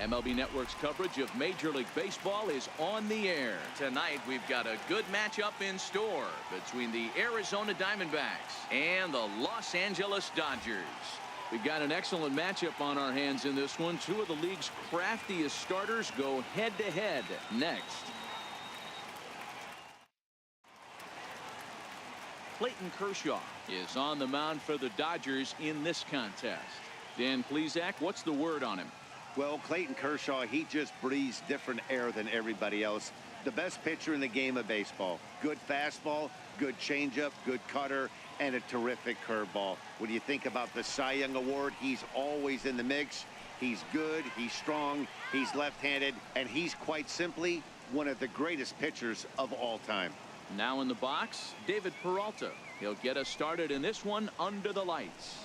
MLB Network's coverage of Major League Baseball is on the air. Tonight, we've got a good matchup in store between the Arizona Diamondbacks and the Los Angeles Dodgers. We've got an excellent matchup on our hands in this one. Two of the league's craftiest starters go head-to-head next. Clayton Kershaw is on the mound for the Dodgers in this contest. Dan Plesac, what's the word on him? Well, Clayton Kershaw, he just breathes different air than everybody else. The best pitcher in the game of baseball. Good fastball, good changeup, good cutter, and a terrific curveball. When you think about the Cy Young Award, he's always in the mix. He's good, he's strong, he's left-handed, and he's quite simply one of the greatest pitchers of all time. Now in the box, David Peralta. He'll get us started in this one under the lights.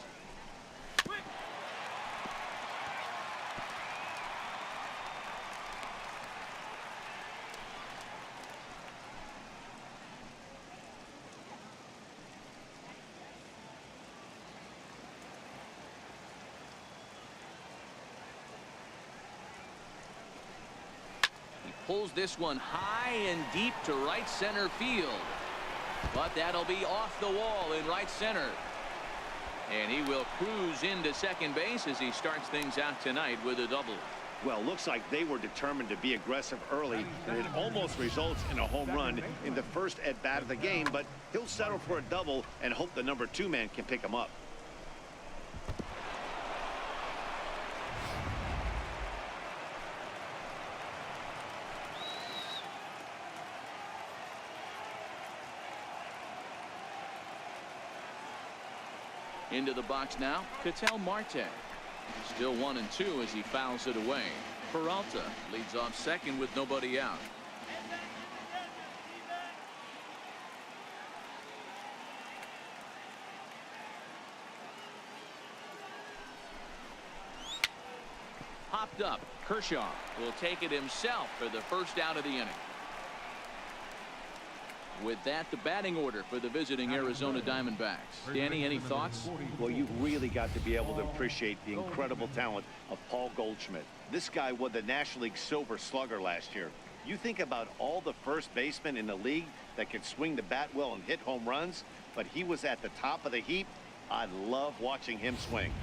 Pulls this one high and deep to right center field. But that'll be off the wall in right center. And he will cruise into second base as he starts things out tonight with a double. Well, looks like they were determined to be aggressive early, and it almost results in a home run in the first at-bat of the game, but he'll settle for a double and hope the number 2 man can pick him up. Into the box now, Ketel Marte. Still 1-2 as he fouls it away. Peralta leads off second with nobody out. Popped up. Kershaw will take it himself for the first out of the inning. With that, the batting order for the visiting Arizona Diamondbacks. Danny, any thoughts? Well, you've really got to be able to appreciate the incredible talent of Paul Goldschmidt. This guy won the National League Silver Slugger last year. You think about all the first basemen in the league that can swing the bat well and hit home runs, but he was at the top of the heap. I love watching him swing.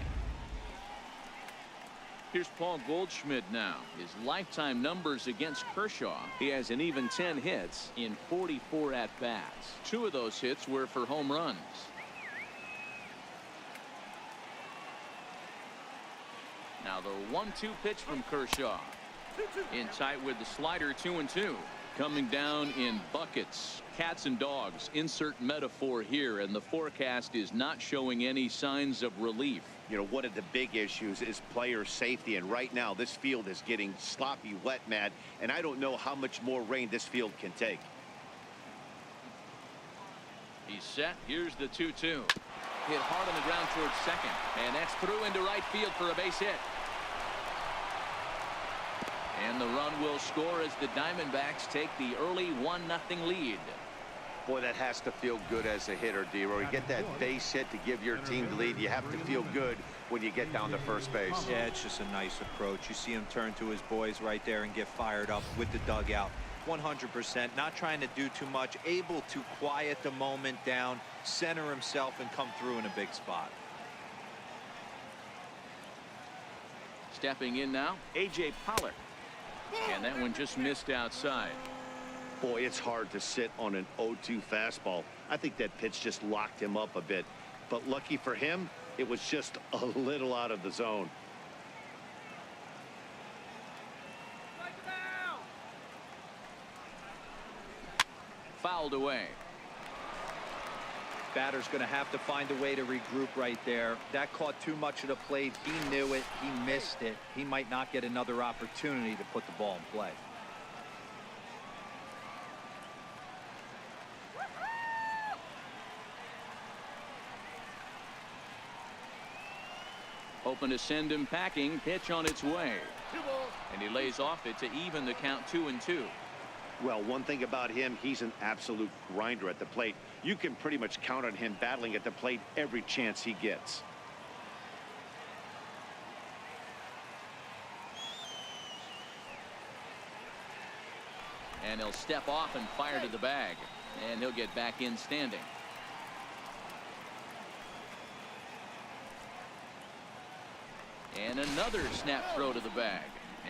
Here's Paul Goldschmidt now. His lifetime numbers against Kershaw. He has an even 10 hits in 44 at-bats. 2 of those hits were for home runs. Now the 1-2 pitch from Kershaw. In tight with the slider, 2-2. Coming down in buckets. Cats and dogs. Insert metaphor here, and the forecast is not showing any signs of relief. You know, one of the big issues is player safety, and right now this field is getting sloppy wet, Matt, and I don't know how much more rain this field can take. He's set. Here's the 2-2. Hit hard on the ground towards second, and that's through into right field for a base hit. And the run will score as the Diamondbacks take the early 1-0 lead. Boy, that has to feel good as a hitter, D-Roy. You get that base hit to give your team the lead. You have to feel good when you get down to first base. Yeah, it's just a nice approach. You see him turn to his boys right there and get fired up with the dugout. 100%, not trying to do too much, able to quiet the moment down, center himself, and come through in a big spot. Stepping in now, A.J. Pollock. And that one just missed outside. Boy, it's hard to sit on an 0-2 fastball. I think that pitch just locked him up a bit. But lucky for him, it was just a little out of the zone. Fouled away. Batter's going to have to find a way to regroup right there. That caught too much of the plate. He knew it. He missed it. He might not get another opportunity to put the ball in play. Hoping to send him packing. Pitch on its way. And he lays off it to even the count 2-2. Well, one thing about him, he's an absolute grinder at the plate. You can pretty much count on him battling at the plate every chance he gets. And he'll step off and fire to the bag. And he'll get back in standing. And another snap throw to the bag.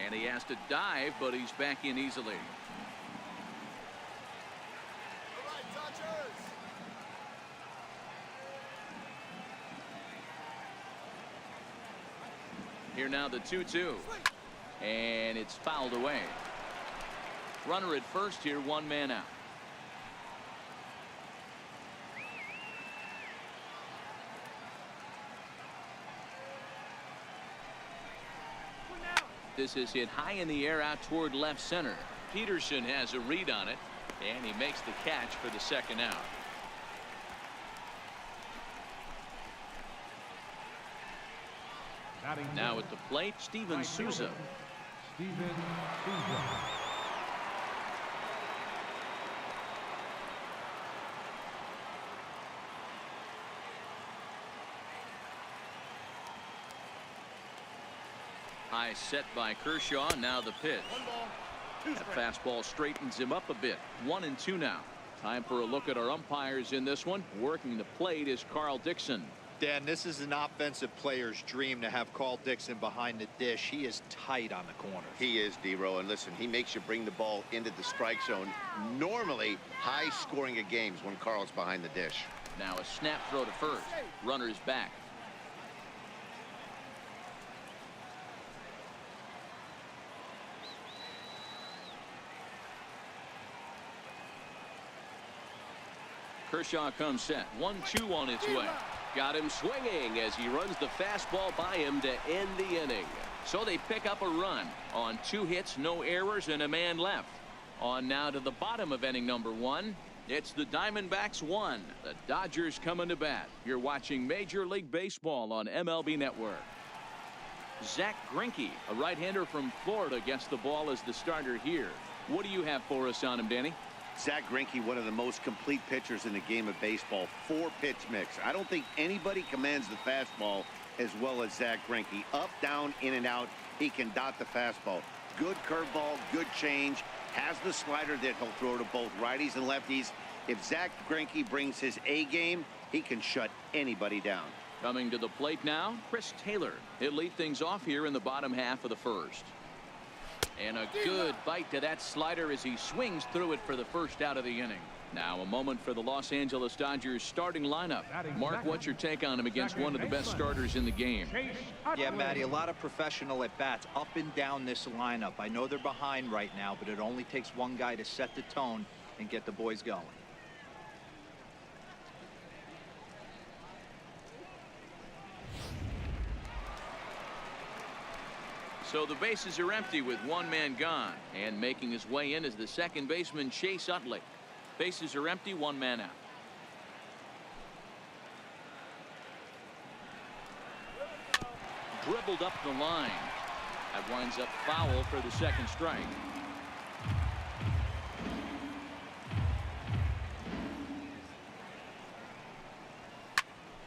And he has to dive, but he's back in easily. Here now the 2-2. And it's fouled away. Runner at first here, one man out. This is hit high in the air out toward left center. Peterson has a read on it, and he makes the catch for the second out. Now at the plate, Steven Souza. High set by Kershaw. Now the pitch. That fastball straightens him up a bit. 1-2 now. Time for a look at our umpires in this one. Working the plate is Carl Dixon. Dan, this is an offensive player's dream to have Carl Dixon behind the dish. He is tight on the corners. He is, D-Row, and listen, he makes you bring the ball into the strike zone. Normally high scoring of games when Carl's behind the dish. Now a snap throw to first. Runner's back. Kershaw comes set. 1-2 on its way. Got him swinging as he runs the fastball by him to end the inning. So they pick up a run on 2 hits, no errors, and a man left. On now to the bottom of inning number 1. It's the Diamondbacks 1. The Dodgers coming to bat. You're watching Major League Baseball on MLB Network. Zach Greinke, a right-hander from Florida, gets the ball as the starter here. What do you have for us on him, Danny? Zach Greinke, one of the most complete pitchers in the game of baseball. 4-pitch mix. I don't think anybody commands the fastball as well as Zach Greinke. Up, down, in and out. He can dot the fastball. Good curveball, good change. Has the slider that he'll throw to both righties and lefties. If Zach Greinke brings his A game, he can shut anybody down. Coming to the plate now, Chris Taylor. He'll lead things off here in the bottom half of the first. And a good bite to that slider as he swings through it for the first out of the inning. Now a moment for the Los Angeles Dodgers starting lineup. Mark, what's your take on him against one of the best starters in the game? Yeah, Matty, a lot of professional at-bats up and down this lineup. I know they're behind right now, but it only takes one guy to set the tone and get the boys going. So the bases are empty with one man gone, and making his way in is the second baseman Chase Utley. Bases are empty, one man out. Dribbled up the line. That winds up foul for the second strike.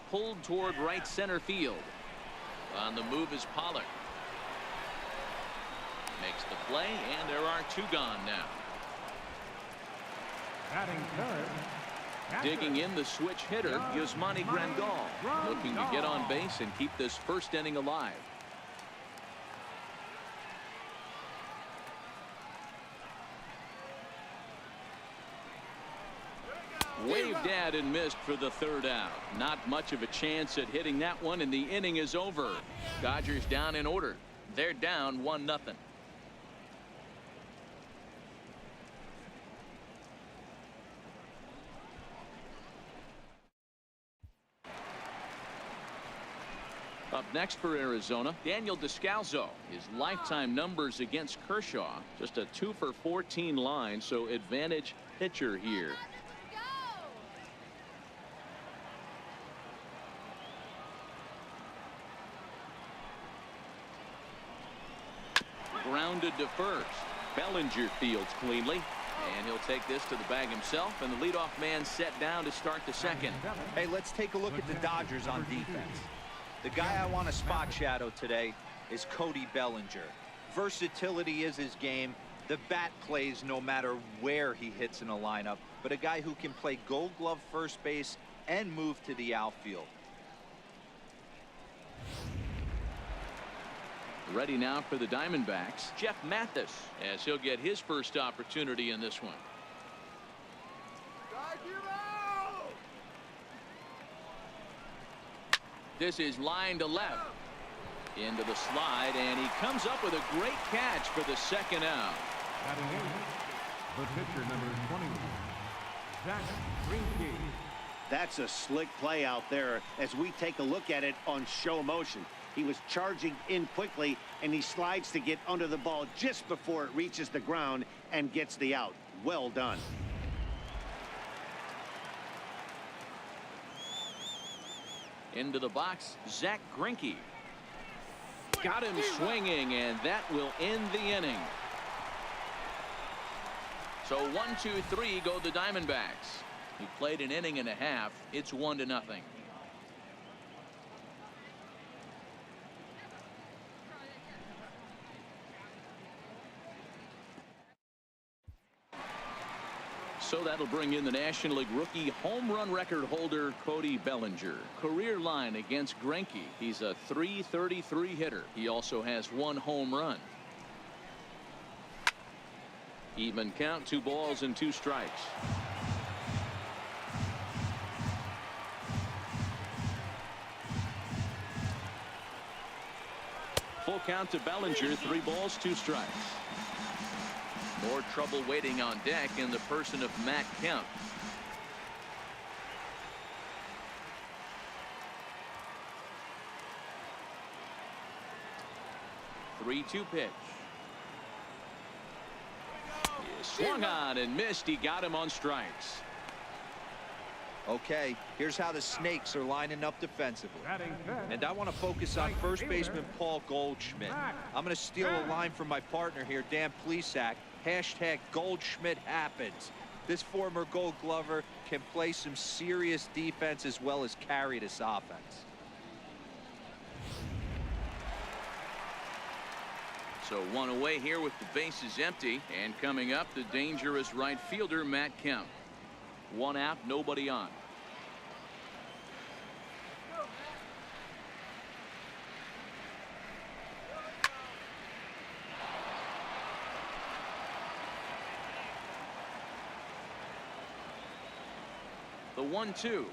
Pulled toward right center field. On the move is Pollard. Makes the play, and there are 2 gone now. Digging in the switch hitter, Yasmani Grandal, looking to get on base and keep this first inning alive. Waved at and missed for the third out. Not much of a chance at hitting that one, and the inning is over. Dodgers down in order. They're down 1-0. Up next for Arizona, Daniel Descalso. His lifetime numbers against Kershaw, just a 2 for 14 line, so advantage pitcher here. Grounded to first. Bellinger fields cleanly. And he'll take this to the bag himself, and the leadoff man set down to start the second. Hey, let's take a look at the Dodgers on defense. The guy I want to spot shadow today is Cody Bellinger. Versatility is his game. The bat plays no matter where he hits in a lineup, but a guy who can play Gold Glove first base and move to the outfield. Ready now for the Diamondbacks, Jeff Mathis, as he'll get his first opportunity in this one. This is line to left. Into the slide, and he comes up with a great catch for the second out. Batting eighth, the pitcher number 21, Zach Greinke. That's a slick play out there as we take a look at it on show motion. He was charging in quickly, and he slides to get under the ball just before it reaches the ground and gets the out. Well done. Into the box, Zach Greinke. Got him swinging, and that will end the inning. So 1-2-3 go the Diamondbacks. He played an inning and a half. It's 1-0. So that'll bring in the National League rookie home run record holder Cody Bellinger. Career line against Greinke. He's a .333 hitter. He also has 1 home run. Even count, 2 balls and 2 strikes. Full count to Bellinger, 3 balls, 2 strikes. More trouble waiting on deck in the person of Matt Kemp. 3-2 pitch. He swung on and missed. He got him on strikes. Okay, here's how the Snakes are lining up defensively. And I want to focus on first baseman Paul Goldschmidt. I'm going to steal a line from my partner here, Dan Plesac. Hashtag Goldschmidt happens. This former Gold Glover can play some serious defense as well as carry this offense. So 1 away here with the bases empty, and coming up, the dangerous right fielder Matt Kemp. 1 out, nobody on. The 1-2.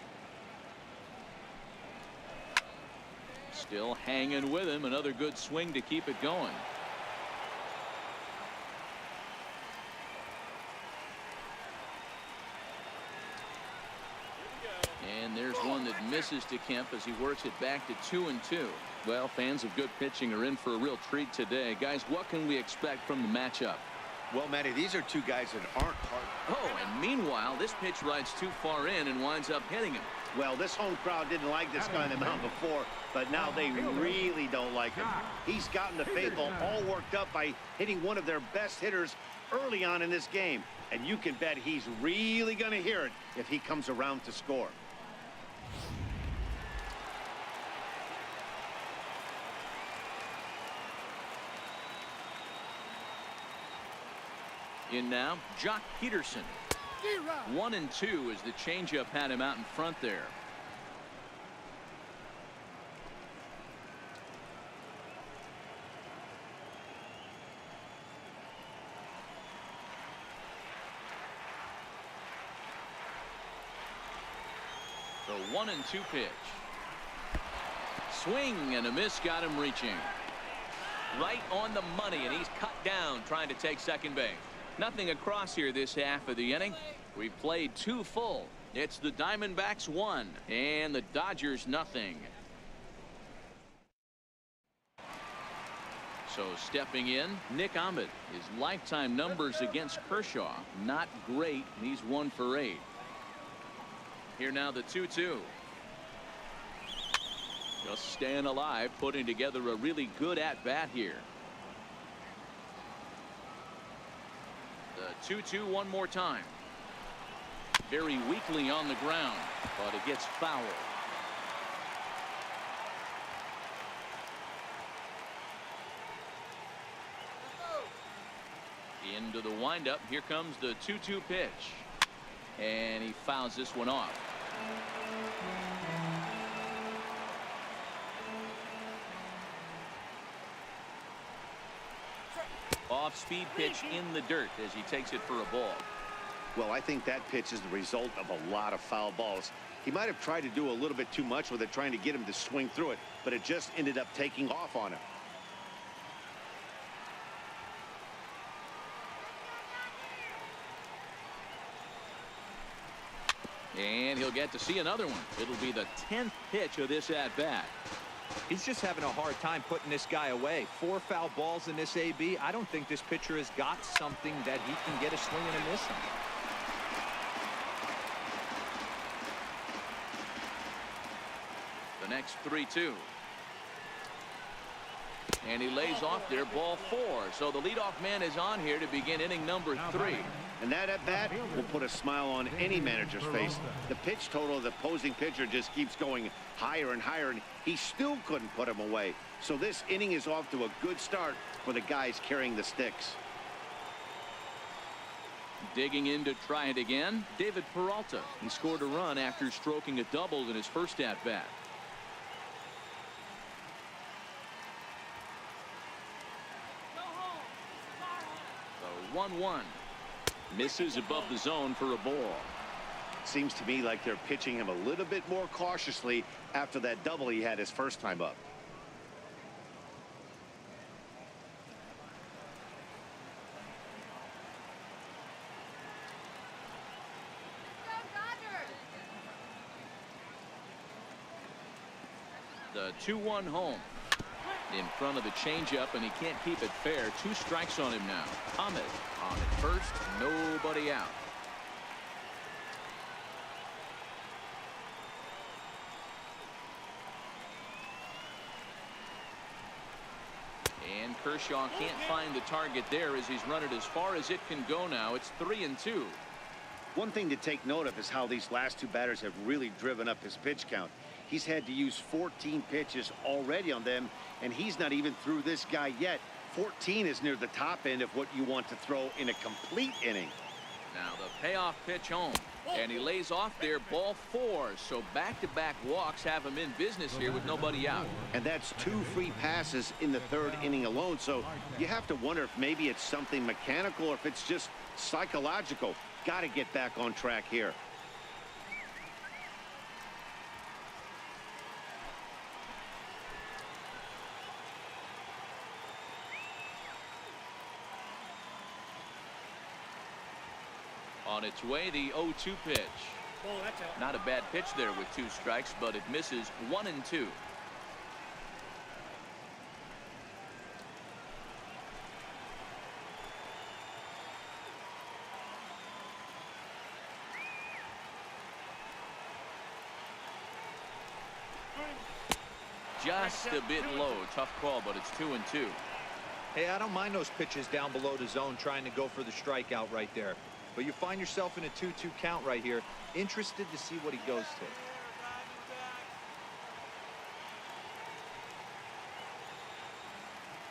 Still hanging with him. Another good swing to keep it going. And there's one that misses to Kemp as he works it back to 2-2. Well, fans of good pitching are in for a real treat today. Guys, what can we expect from the matchup? Well, Matty, these are 2 guys that aren't hard. Oh, and meanwhile, this pitch rides too far in and winds up hitting him. Well, this home crowd didn't like this guy on the mound before, but now they really don't like him. He's gotten the faithful all worked up by hitting one of their best hitters early on in this game. And you can bet he's really going to hear it if he comes around to score. In now, Jock Peterson. 1-2 as the changeup had him out in front there. The 1-2 pitch. Swing and a miss got him reaching. Right on the money, and he's cut down trying to take second base. Nothing across here this half of the inning. We've played 2 full. It's the Diamondbacks 1 and the Dodgers nothing. So stepping in, Nick Ahmed. His lifetime numbers against Kershaw not great. He's 1 for 8. Here now the 2-2. Just staying alive, putting together a really good at-bat here. The 2-2 one more time. Very weakly on the ground, but it gets foul. Into the windup. Here comes the 2-2 pitch. And he fouls this one off. Off-speed pitch in the dirt as he takes it for a ball. Well, I think that pitch is the result of a lot of foul balls. He might have tried to do a little bit too much with it, trying to get him to swing through it, but it just ended up taking off on him. And he'll get to see another one. It'll be the 10th pitch of this at-bat. He's just having a hard time putting this guy away. 4 foul balls in this AB. I don't think this pitcher has got something that he can get a swing and a miss on. The next 3-2. And he lays off there, ball 4. So the leadoff man is on here to begin inning number 3. And that at bat will put a smile on any manager's face. The pitch total of the opposing pitcher just keeps going higher and higher, and he still couldn't put him away. So this inning is off to a good start for the guys carrying the sticks. Digging in to try it again, David Peralta. He scored a run after stroking a double in his first at bat. The 1-1 misses above the zone for a ball. Seems to me like they're pitching him a little bit more cautiously after that double he had his first time up. The 2-1 home. In front of the changeup, and he can't keep it fair. 2 strikes on him now. Ahmed on at first, nobody out. And Kershaw can't find the target there as he's run it as far as it can go now. It's 3-2. One thing to take note of is how these last 2 batters have really driven up his pitch count. He's had to use 14 pitches already on them, and he's not even through this guy yet. 14 is near the top end of what you want to throw in a complete inning. Now the payoff pitch home, and he lays off there, ball 4. So back-to-back walks have him in business here with nobody out. And that's 2 free passes in the 3rd inning alone. So you have to wonder if maybe it's something mechanical or if it's just psychological. Got to get back on track here. On its way, the 0-2 pitch. Not a bad pitch there with 2 strikes, but it misses 1-2. Just a bit low. Tough call, but it's 2-2. Hey, I don't mind those pitches down below the zone trying to go for the strikeout right there. But you find yourself in a 2-2 count right here. Interested to see what he goes to.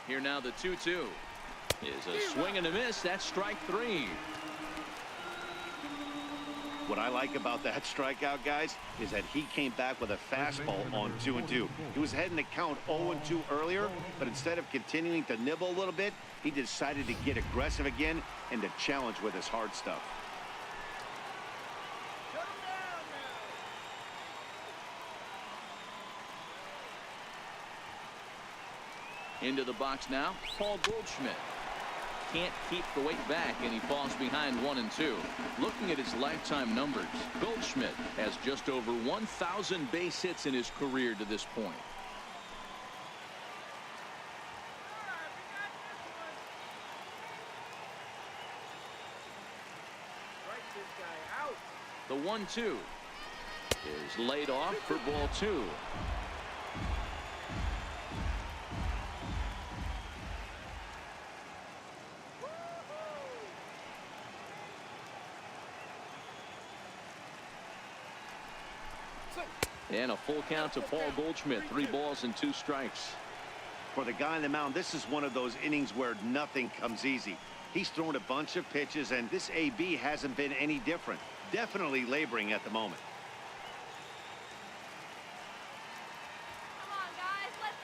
Here now the 2-2 is a swing and a miss. That's strike 3. What I like about that strikeout, guys, is that he came back with a fastball on 2-2. He was heading to count 0-2 earlier, but instead of continuing to nibble a little bit, he decided to get aggressive again and to challenge with his hard stuff. Into the box now, Paul Goldschmidt. Can't keep the weight back, and he falls behind 1-2. Looking at his lifetime numbers, Goldschmidt has just over 1,000 base hits in his career to this point. The 1-2 is laid off for ball 2. And a full count to Paul Goldschmidt. 3 balls and 2 strikes. For the guy on the mound, this is one of those innings where nothing comes easy. He's thrown a bunch of pitches, and this AB hasn't been any different. Definitely laboring at the moment. Come on, guys, let's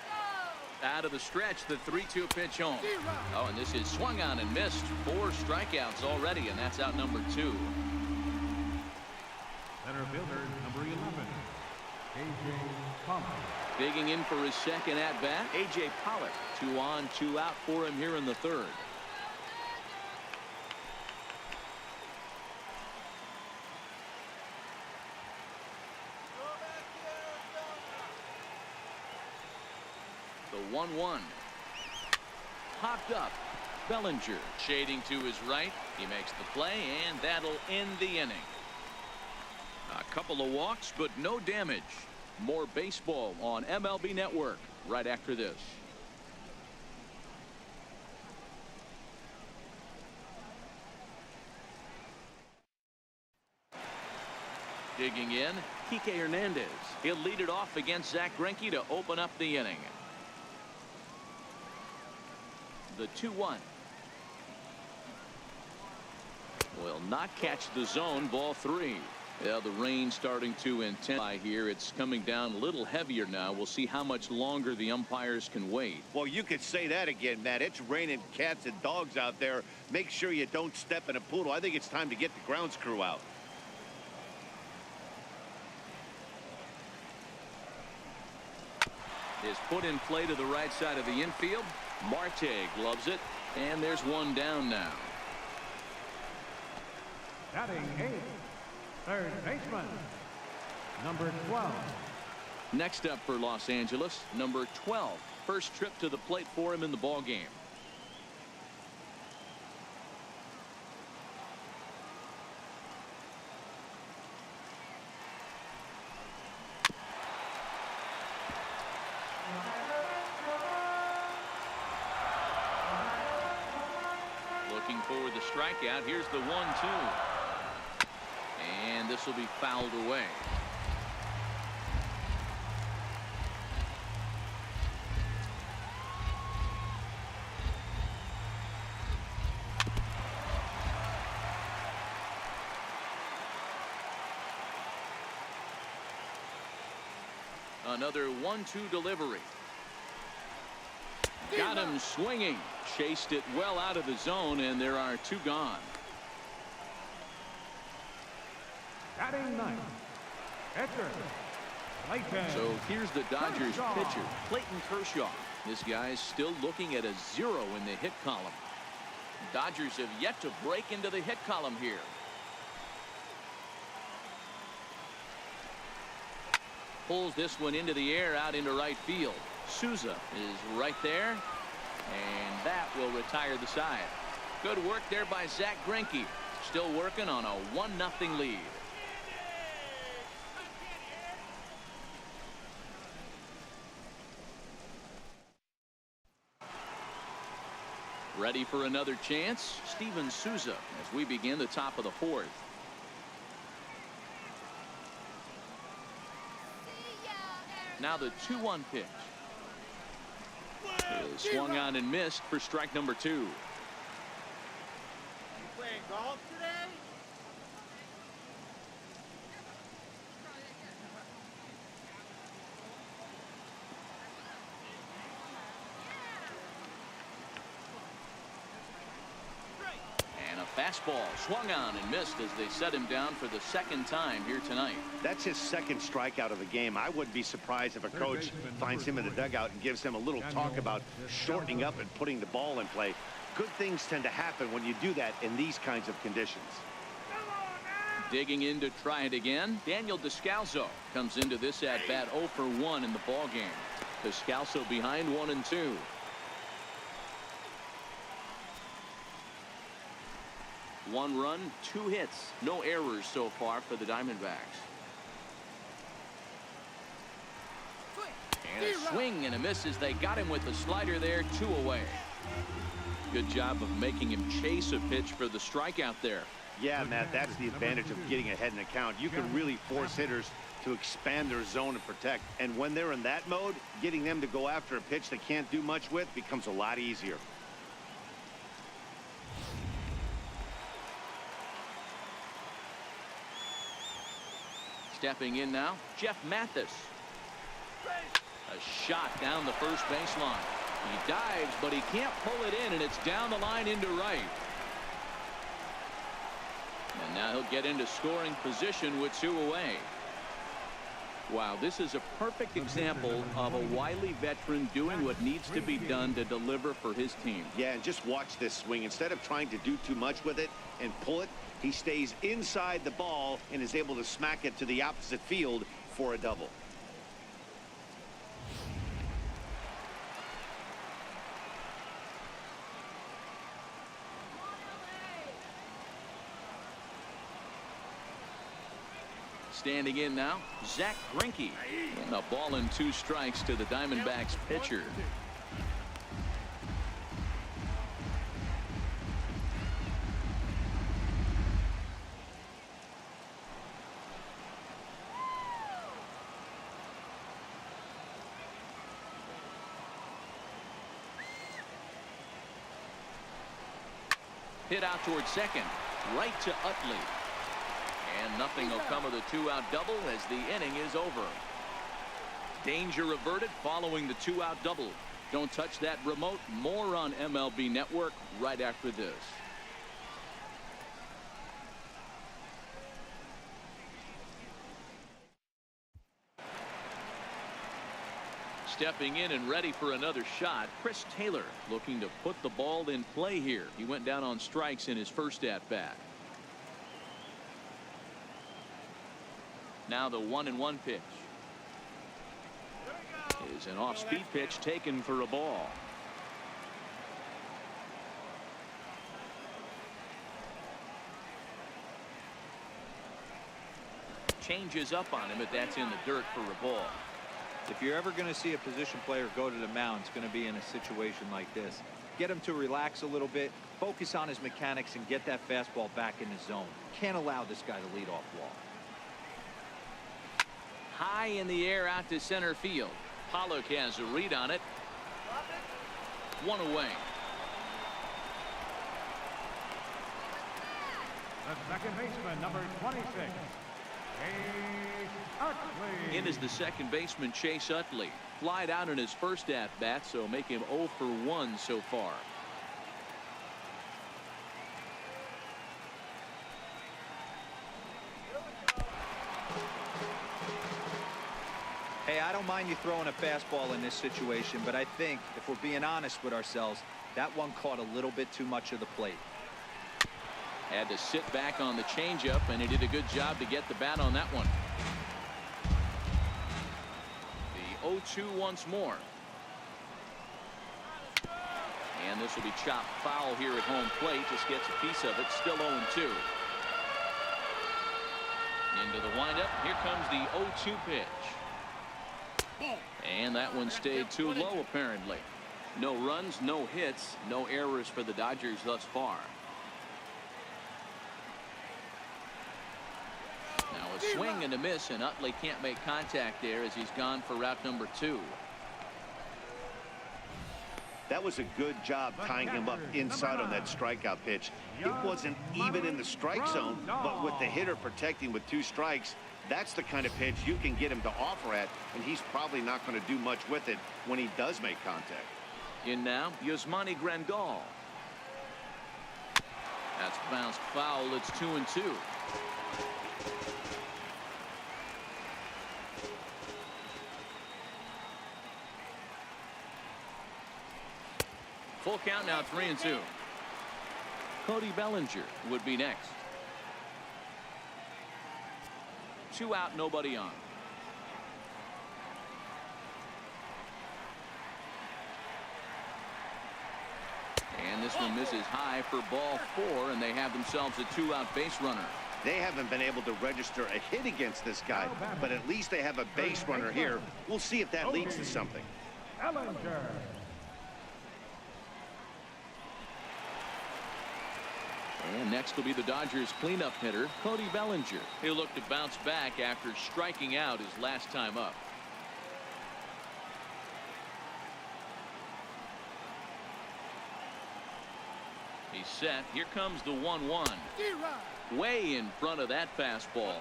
go. Out of the stretch, the 3-2 pitch home. Oh, and this is swung on and missed. 4 strikeouts already, and that's out number 2. Center fielder, number 11, A.J. Pollock. Digging in for his second at-bat, A.J. Pollock. 2 on, 2 out for him here in the 3rd. The 1-1. Popped up. Bellinger shading to his right. He makes the play, and that'll end the inning. A couple of walks, but no damage. More baseball on MLB Network right after this. Digging in, Kike Hernandez. He'll lead it off against Zach Greinke to open up the inning. The 2-1. Will not catch the zone. Ball 3. Yeah, the rain starting to intensify here. It's coming down a little heavier now. We'll see how much longer the umpires can wait. Well, you could say that again, Matt. It's raining cats and dogs out there. Make sure you don't step in a poodle. I think it's time to get the grounds crew out. Is put in play to the right side of the infield. Marte gloves it, and there's one down now. Batting 8th, third baseman, number 12. Next up for Los Angeles, number 12. First trip to the plate for him in the ball game. Looking for the strikeout. Here's the 1-2. And this will be fouled away. Another 1-2 delivery. Got him swinging. Chased it well out of the zone, and there are 2 gone. Batting 9th, pitcher, Clayton. So here's the Dodgers Kershaw. pitcher, Clayton Kershaw. This guy's still looking at a 0 in the hit column. Dodgers have yet to break into the hit column here. Pulls this one into the air out into right field. Souza is right there, and that will retire the side. Good work there by Zach Greinke. Still working on a 1-0 lead. Ready for another chance? Steven Souza as we begin the top of the 4th. Now the 2-1 pitch. Is swung on and missed for strike number 2. You playing golf today? And a fastball swung on and missed as they set him down for the 2nd time here tonight. That's his 2nd strikeout of the game. I wouldn't be surprised if a coach finds him in the dugout and gives him a little talk about shortening up and putting the ball in play. Good things tend to happen when you do that in these kinds of conditions. Digging in to try it again. Daniel Descalso comes into this at bat 0 for 1 in the ball game. Descalso behind 1-2. One run, 2 hits, no errors so far for the Diamondbacks. And a swing and a miss as they got him with the slider there. 2 away. Good job of making him chase a pitch for the strikeout there. Yeah, Matt, that's the advantage of getting ahead in the count. You can really force hitters to expand their zone and protect. And when they're in that mode, getting them to go after a pitch they can't do much with becomes a lot easier. Stepping in now, Jeff Mathis. A shot down the first baseline. He dives, but he can't pull it in, and it's down the line into right. And now he'll get into scoring position with 2 away. Wow, this is a perfect example of a wily veteran doing what needs to be done to deliver for his team. Yeah, and just watch this swing. Instead of trying to do too much with it and pull it, he stays inside the ball and is able to smack it to the opposite field for a double. Standing in now, Zach Greinke. And a ball and 2 strikes to the Diamondbacks pitcher. Hit out towards second, right to Utley. And nothing will come of the 2-out double as the inning is over. Danger averted following the 2-out double. Don't touch that remote. More on MLB Network right after this. Stepping in and ready for another shot, Chris Taylor looking to put the ball in play here. He went down on strikes in his first at-bat. Now the 1-1 pitch is an off-speed pitch taken for a ball. Changes up on him, but that's in the dirt for a ball. If you're ever going to see a position player go to the mound, it's going to be in a situation like this. Get him to relax a little bit, focus on his mechanics, and get that fastball back in his zone. Can't allow this guy to lead off walk. High in the air out to center field. Pollock has a read on it. 1 away. The second baseman, number 26, Chase Utley. In is the second baseman, Chase Utley. Flied out in his first at-bat, so make him 0 for 1 so far. Hey, I don't mind you throwing a fastball in this situation, but I think if we're being honest with ourselves, that one caught a little bit too much of the plate. Had to sit back on the changeup, and he did a good job to get the bat on that one. The 0-2 once more. And this will be chopped foul here at home plate. Just gets a piece of it. Still 0-2. Into the windup. Here comes the 0-2 pitch. And that one stayed too low, apparently. No runs, no hits, no errors for the Dodgers thus far. Now a swing and a miss, and Utley can't make contact there as he's gone for route number 2. That was a good job tying him up inside on that strikeout pitch. It wasn't even in the strike zone, but with the hitter protecting with 2 strikes, that's the kind of pitch you can get him to offer at, and he's probably not going to do much with it when he does make contact. In now, Yasmani Grandal. That's bounced foul. It's 2-2. Full count now, 3-2. Cody Bellinger would be next. 2 out, nobody on. And this one misses high for ball 4, and they have themselves a 2-out base runner. They haven't been able to register a hit against this guy, but at least they have a base runner here. We'll see if that leads to something. Bellinger. And next will be the Dodgers cleanup hitter, Cody Bellinger. He'll look to bounce back after striking out his last time up. He's set. Here comes the 1-1. Way in front of that fastball.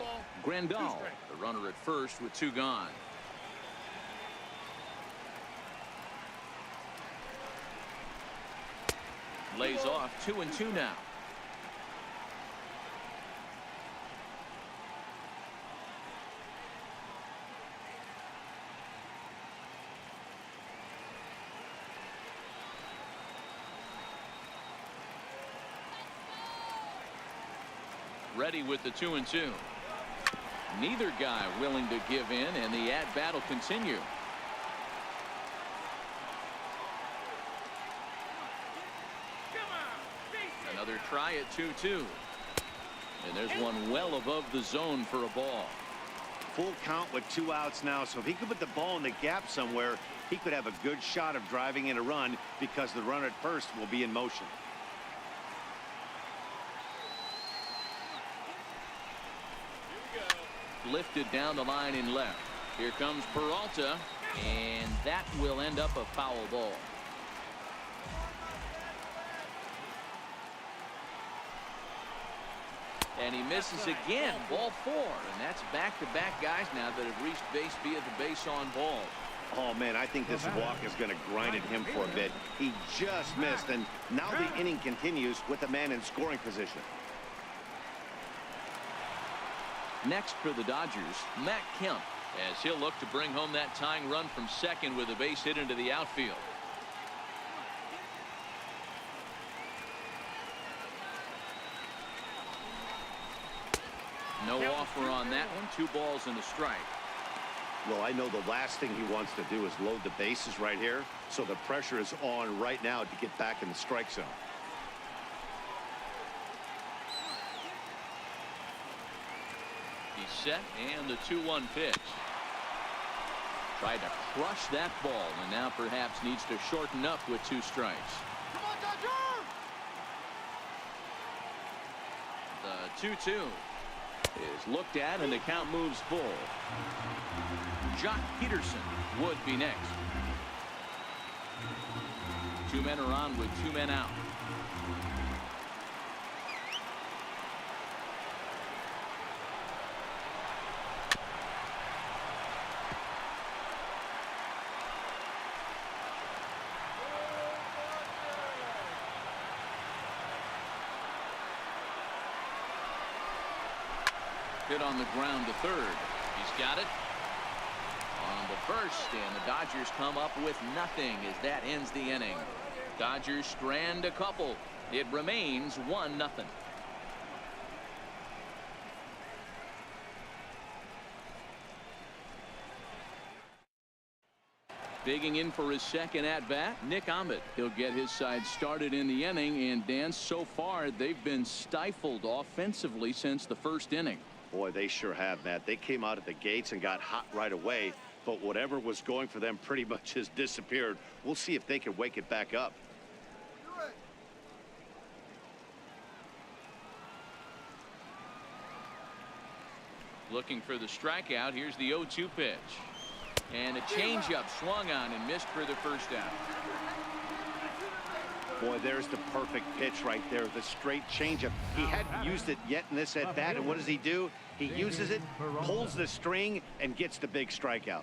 Grandal, the runner at first with 2 gone. Lays off 2-2 now. Ready with the 2-2. Neither guy willing to give in, and the at-bat will continue. Another try at 2-2. And there's one well above the zone for a ball. Full count with 2 outs now, so if he could put the ball in the gap somewhere, he could have a good shot of driving in a run because the runner at first will be in motion. Lifted down the line in left. Here comes Peralta, and that will end up a foul ball. And he misses again. Ball 4, and that's back-to-back guys now that have reached base via the base on ball. Oh man, I think this walk is going to grind at him for a bit. He just missed, and now the inning continues with a man in scoring position. Next for the Dodgers, Matt Kemp, as he'll look to bring home that tying run from second with a base hit into the outfield. No offer on that one. 2 balls and a strike. Well, I know the last thing he wants to do is load the bases right here, so the pressure is on right now to get back in the strike zone. He's set, and the 2-1 pitch. Tried to crush that ball, and now perhaps needs to shorten up with 2 strikes. Come on, Dodger! The 2-2 is looked at, and the count moves full. Jock Peterson would be next. 2 men are on with 2 men out. Hit on the ground to third. He's got it. On to first, and the Dodgers come up with nothing as that ends the inning. Dodgers strand a couple. It remains 1-0. Digging in for his second at-bat, Nick Ahmed. He'll get his side started in the inning, and Dan, so far they've been stifled offensively since the first inning. Boy, they sure have, Matt. They came out of the gates and got hot right away, but whatever was going for them pretty much has disappeared. We'll see if they can wake it back up. Looking for the strikeout. Here's the 0-2 pitch. And a changeup swung on and missed for the first out. Boy, there's the perfect pitch right there, the straight changeup. He hadn't used it yet in this at-bat, and what does he do? He uses it, pulls the string, and gets the big strikeout.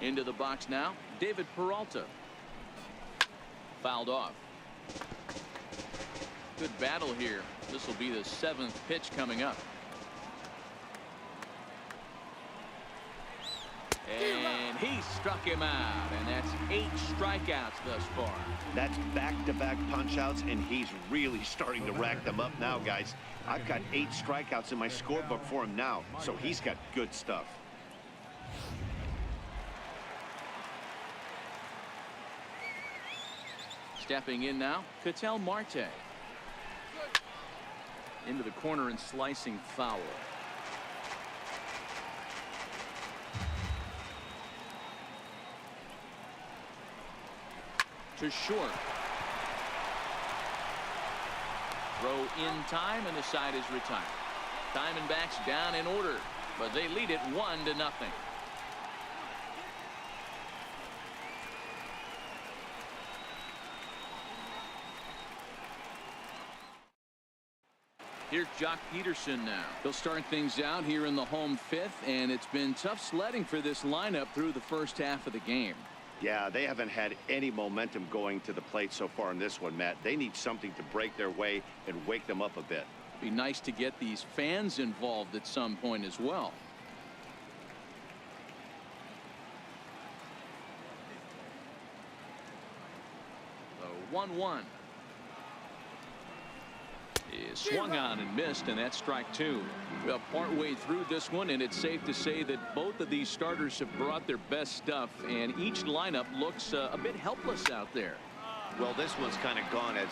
Into the box now, David Peralta. Fouled off. Good battle here. This will be the 7th pitch coming up. And he struck him out, and that's 8 strikeouts thus far. That's back-to-back punch-outs, and he's really starting to rack them up now, guys. I've got 8 strikeouts in my scorebook for him now, so he's got good stuff. Stepping in now, Ketel Marte. Into the corner and slicing foul. To short. Throw in time, and the side is retired. Diamondbacks down in order, but they lead it 1-0. Here's Jock Peterson now. He'll start things out here in the home fifth, and it's been tough sledding for this lineup through the first half of the game. Yeah, they haven't had any momentum going to the plate so far in this one, Matt. They need something to break their way and wake them up a bit. Be nice to get these fans involved at some point as well. The 1-1 is swung on and missed, and that's strike two. Well, partway through this one, and it's safe to say that both of these starters have brought their best stuff, and each lineup looks a bit helpless out there. Well, this one's kind of gone as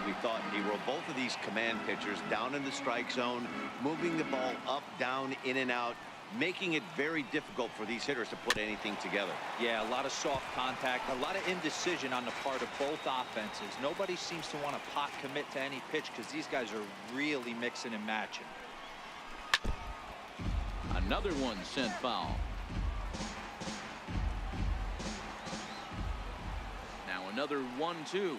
we thought. Both of these command pitchers down in the strike zone, moving the ball up, down, in and out, making it very difficult for these hitters to put anything together. Yeah, a lot of soft contact, a lot of indecision on the part of both offenses. Nobody seems to want to pot commit to any pitch because these guys are really mixing and matching. Another one sent foul. Now another 1-2.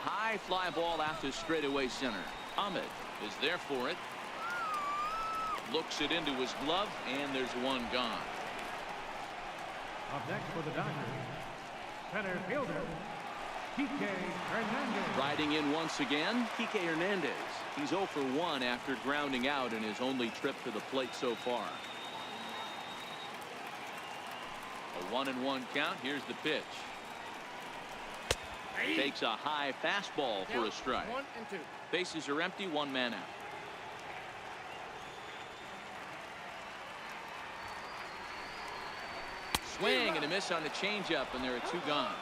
High fly ball out to straightaway center. Ahmed is there for it. Looks it into his glove, and there's one gone. Up next for the Dodgers, center fielder, Kike Hernandez. Riding in once again, Kike Hernandez. He's 0 for 1 after grounding out in his only trip to the plate so far. A 1-1 count. Here's the pitch. Takes a high fastball for a strike. 1-2. Bases are empty, one man out. Swing and a miss on the changeup, and there are two gone.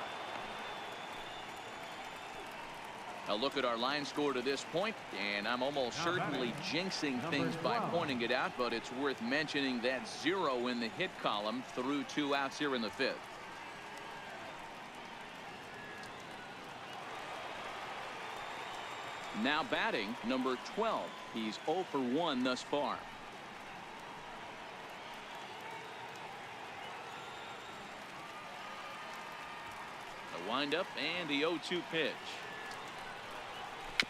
A look at our line score to this point, and I'm almost certainly jinxing things by pointing it out, but it's worth mentioning that 0 in the hit column through 2 outs here in the fifth. Now batting, number 12. He's 0 for 1 thus far. The windup and the 0-2 pitch.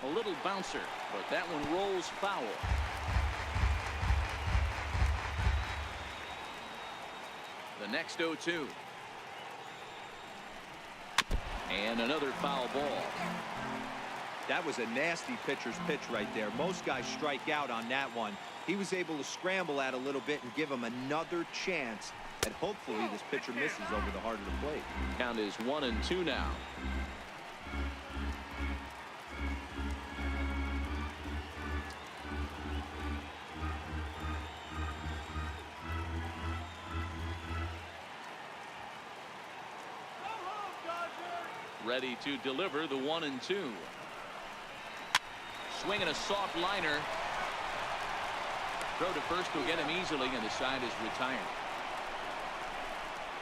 A little bouncer, but that one rolls foul. The next 0-2. And another foul ball. That was a nasty pitcher's pitch right there. Most guys strike out on that one. He was able to scramble at a little bit and give him another chance. And hopefully this pitcher misses over the heart of the plate. Count is 1-2 now. Ready to deliver the 1-2. Swinging a soft liner. Throw to first will get him easily, and the side is retired.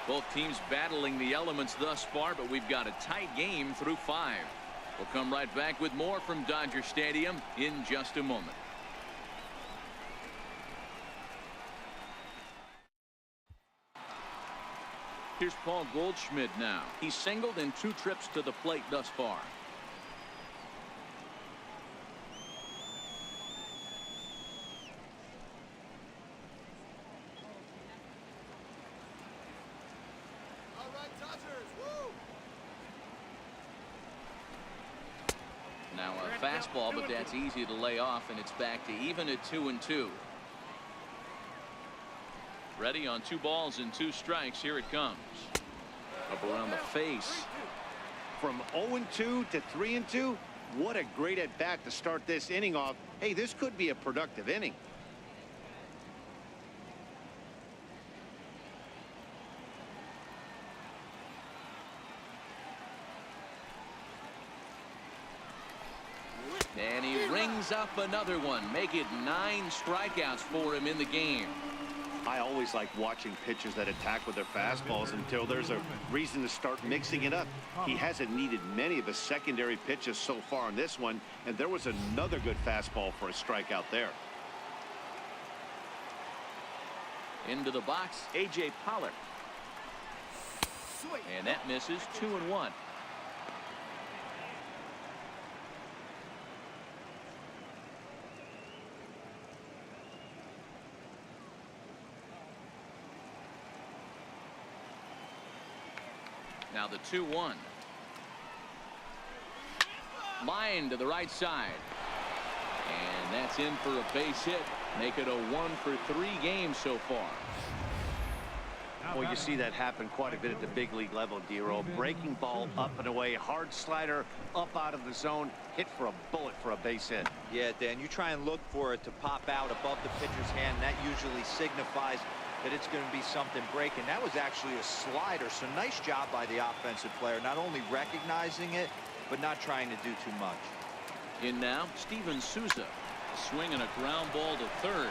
Both teams battling the elements thus far, but we've got a tight game through 5. We'll come right back with more from Dodger Stadium in just a moment. Here's Paul Goldschmidt now. He's singled in 2 trips to the plate thus far. Now a fastball, but that's easy to lay off, and it's back to even at 2-2. Ready on 2 balls and 2 strikes. Here it comes. Up around the face. From 0-2 to 3-2, what a great at bat to start this inning off. Hey, this could be a productive inning. And he rings up another one. Make it 9 strikeouts for him in the game. I always like watching pitchers that attack with their fastballs until there's a reason to start mixing it up. He hasn't needed many of his secondary pitches so far on this one, and there was another good fastball for a strikeout there. Into the box, A.J. Pollard. And that misses. 2-1. Now the 2-1. Line to the right side. And that's in for a base hit. Make it a 1-for-3 game so far. Well, you see that happen quite a bit at the big league level, Dero. Breaking ball up and away, hard slider up out of the zone, hit for a bullet for a base hit. Yeah, Dan, you try and look for it to pop out above the pitcher's hand. That usually signifies that it's going to be something breaking. That was actually a slider, so nice job by the offensive player, not only recognizing it, but not trying to do too much. In now, Steven Souza. Swinging a ground ball to third.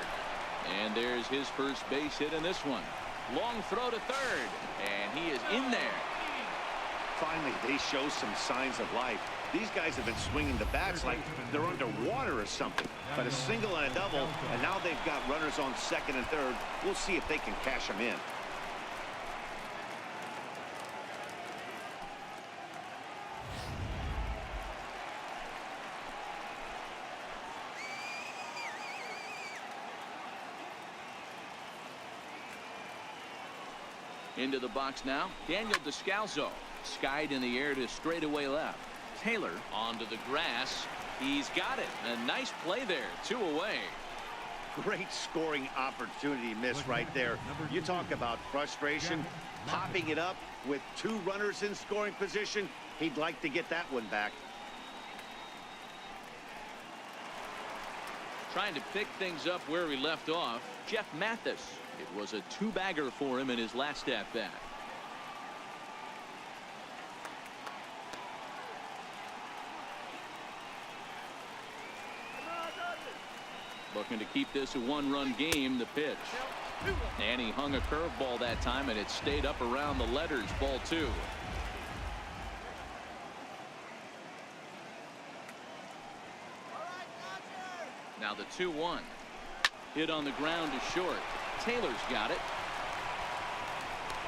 And there's his first base hit in this one. Long throw to third. And he is in there. Finally, they show some signs of life. These guys have been swinging the bats like they're underwater or something. But a single and a double, and now they've got runners on second and third. We'll see if they can cash them in. Into the box now, Daniel Descalso. Skied in the air to straightaway left. Taylor onto the grass. He's got it. A nice play there. 2 away. Great scoring opportunity miss right there. You talk about frustration. Popping it up with 2 runners in scoring position. He'd like to get that one back. Trying to pick things up where we left off, Jeff Mathis. It was a 2-bagger for him in his last at-bat. Looking to keep this a 1-run game. The pitch. And he hung a curveball that time, and it stayed up around the letters. Ball 2. Now the 2-1. Hit on the ground to short. Taylor's got it.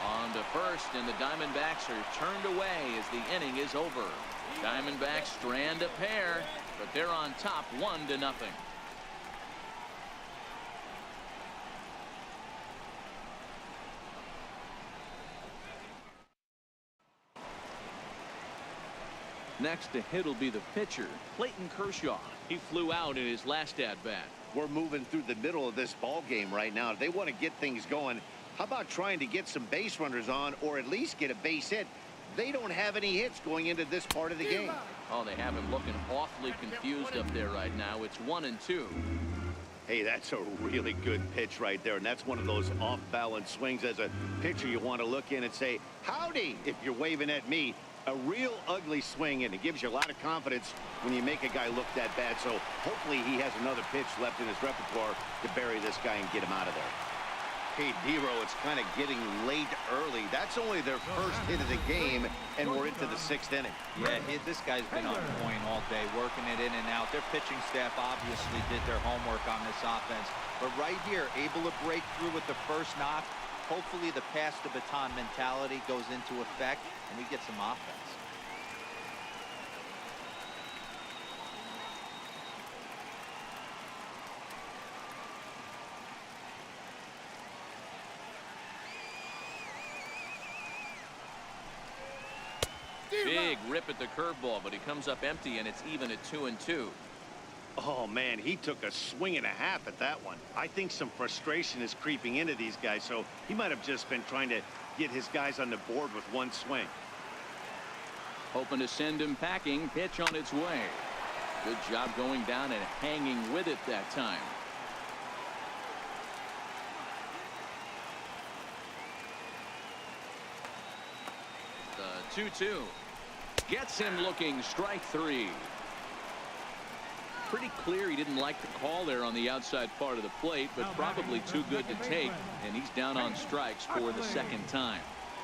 On to first, and the Diamondbacks are turned away as the inning is over. Diamondbacks strand a pair, but they're on top 1-0. Next to hit will be the pitcher, Clayton Kershaw. He flew out in his last at-bat. We're moving through the middle of this ball game right now. If they want to get things going, how about trying to get some base runners on, or at least get a base hit? They don't have any hits going into this part of the game. Oh, they have him looking awfully confused up there right now. It's 1-2. Hey, that's a really good pitch right there, and that's one of those off-balance swings. As a pitcher, you want to look in and say, howdy, if you're waving at me. A real ugly swing, and it gives you a lot of confidence when you make a guy look that bad. So hopefully he has another pitch left in his repertoire to bury this guy and get him out of there. Hey, Dero, it's kind of getting late early. That's only their first hit of the game, and we're into the 6th inning. Yeah, this guy's been on point all day, working it in and out. Their pitching staff obviously did their homework on this offense. But right here, able to break through with the first knock. Hopefully the pass the baton mentality goes into effect, and we get some offense. Big rip at the curveball, but he comes up empty, and it's even at 2-2. Oh, man, he took a swing and a half at that one. I think some frustration is creeping into these guys, so he might have just been trying to get his guys on the board with one swing. Hoping to send him packing. Pitch on its way. Good job going down and hanging with it that time. The 2-2. Gets him looking. Strike 3. Pretty clear he didn't like the call there on the outside part of the plate, but probably too good to take, and he's down on strikes for the second time.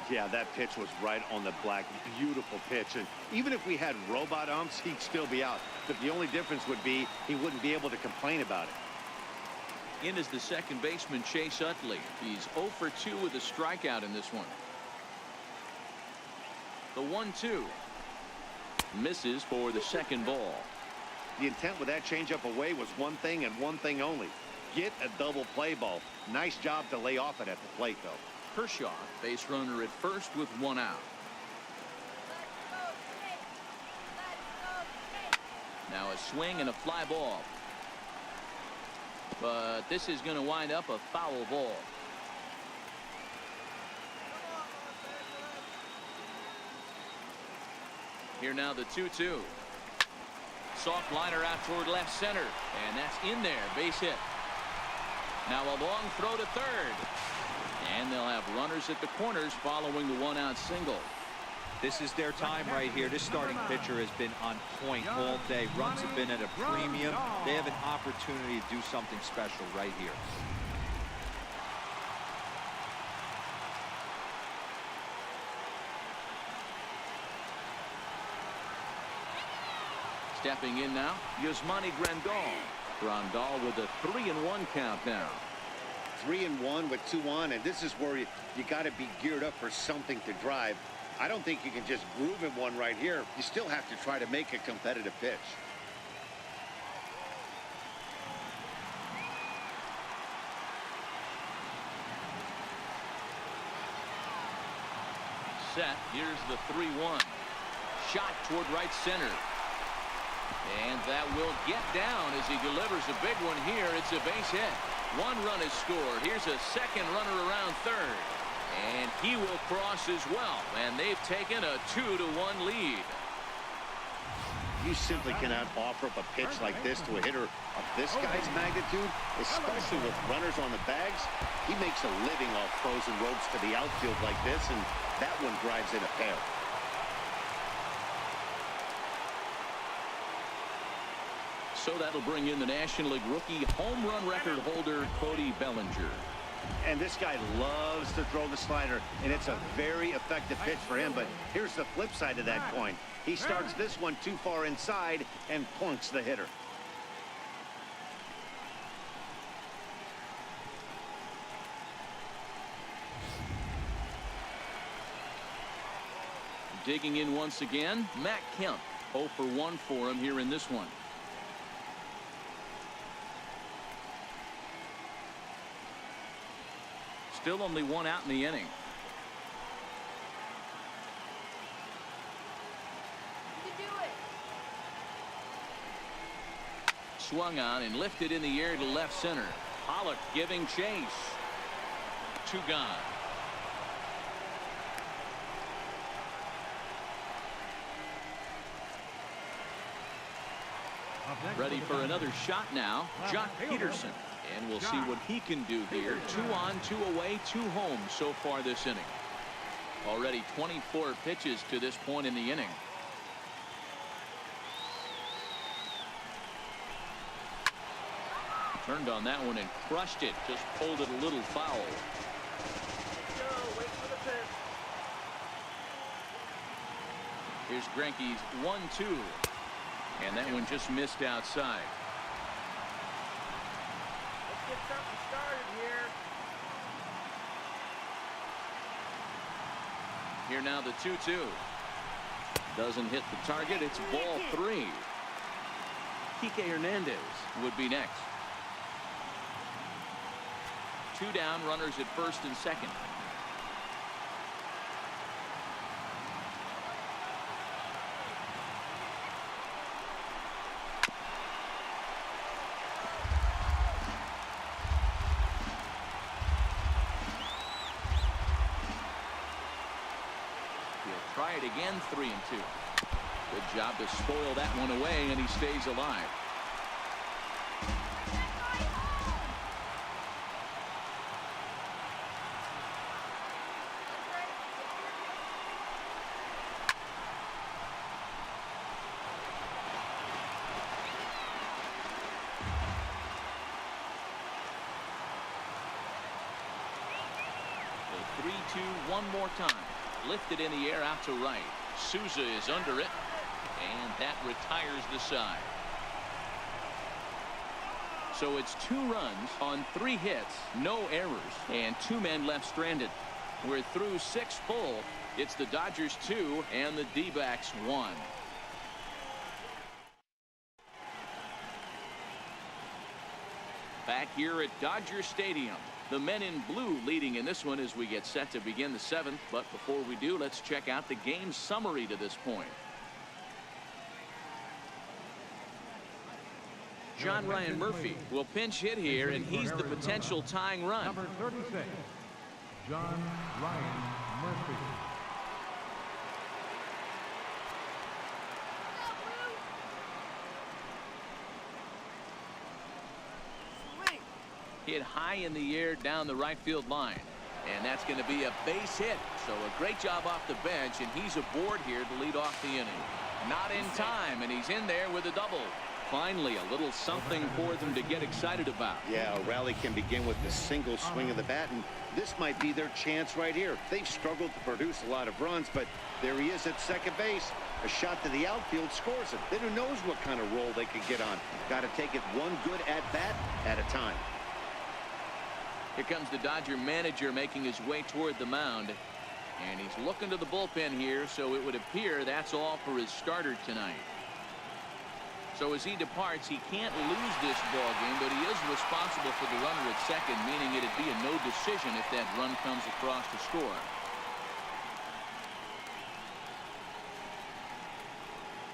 Yeah, that pitch was right on the black. Beautiful pitch. And even if we had robot umps, he'd still be out. But the only difference would be he wouldn't be able to complain about it. In is the second baseman, Chase Utley. He's 0 for 2 with a strikeout in this one. The 1-2. Misses for the second ball. The intent with that changeup away was one thing and one thing only. Get a double play ball. Nice job to lay off it at the plate, though. Kershaw, base runner at first with 1 out. Now a swing and a fly ball. But this is going to wind up a foul ball. Here now the 2-2. Soft liner out toward left center. And that's in there. Base hit. Now a long throw to third. And they'll have runners at the corners following the one-out single. This is their time right here. This starting pitcher has been on point all day. Runs have been at a premium. They have an opportunity to do something special right here. Stepping in now, Yasmani Grandal with a 3-1 count now. 3-1 with 2 on, and this is where you got to be geared up for something to drive. I don't think you can just groove in one right here. You still have to try to make a competitive pitch. Set. Here's the 3-1. Shot toward right center. And that will get down as he delivers a big one here. It's a base hit. 1 run is scored. Here's a second runner around third. And he will cross as well. And they've taken a 2-1 lead. You simply cannot offer up a pitch like this to a hitter of this guy's magnitude, especially with runners on the bags. He makes a living off frozen ropes to the outfield like this, and that one drives in a pair. So that'll bring in the National League rookie home run record holder Cody Bellinger. And this guy loves to throw the slider, and it's a very effective pitch for him. But here's the flip side of that coin. He starts this one too far inside and plunks the hitter. Digging in once again, Matt Kemp. 0 for 1 for him here in this one. Still only 1 out in the inning. You can do it. Swung on and lifted in the air to left center. Pollock giving chase. 2 gone. Ready for another shot now. Jock Peterson. And we'll see what he can do here. 2 on, 2 away, 2 home so far this inning. Already 24 pitches to this point in the inning. Turned on that one and crushed it. Just pulled it a little foul. Here's Greinke's 1-2. And that one just missed outside. Let's get something started here. Here now the 2-2. Doesn't hit the target. It's ball 3. Kike Hernandez would be next. 2 down, runners at first and second. Try it again, 3-2. Good job to spoil that one away, and he stays alive. The 3-2 one more time. Lifted in the air out to right. Souza is under it, and that retires the side. So it's 2 runs on 3 hits, no errors, and 2 men left stranded. We're through 6 full. It's the Dodgers 2 and the D-backs 1. Back here at Dodger Stadium. The men in blue leading in this one as we get set to begin the 7th. But before we do, let's check out the game summary to this point. John Ryan Murphy will pinch hit here, and he's the potential tying run. Number 36, John Ryan Murphy. Hit high in the air down the right field line. And that's going to be a base hit. So a great job off the bench, and he's aboard here to lead off the inning. Not in time, and he's in there with a double. Finally, a little something for them to get excited about. Yeah, a rally can begin with the single swing of the bat, and this might be their chance right here. They've struggled to produce a lot of runs, but there he is at second base. A shot to the outfield scores it. Then who knows what kind of roll they could get on. Got to take it one good at-bat at a time. Here comes the Dodger manager making his way toward the mound. And he's looking to the bullpen here, so it would appear that's all for his starter tonight. So as he departs, he can't lose this ball game, but he is responsible for the runner at second, meaning it'd be a no decision if that run comes across to score.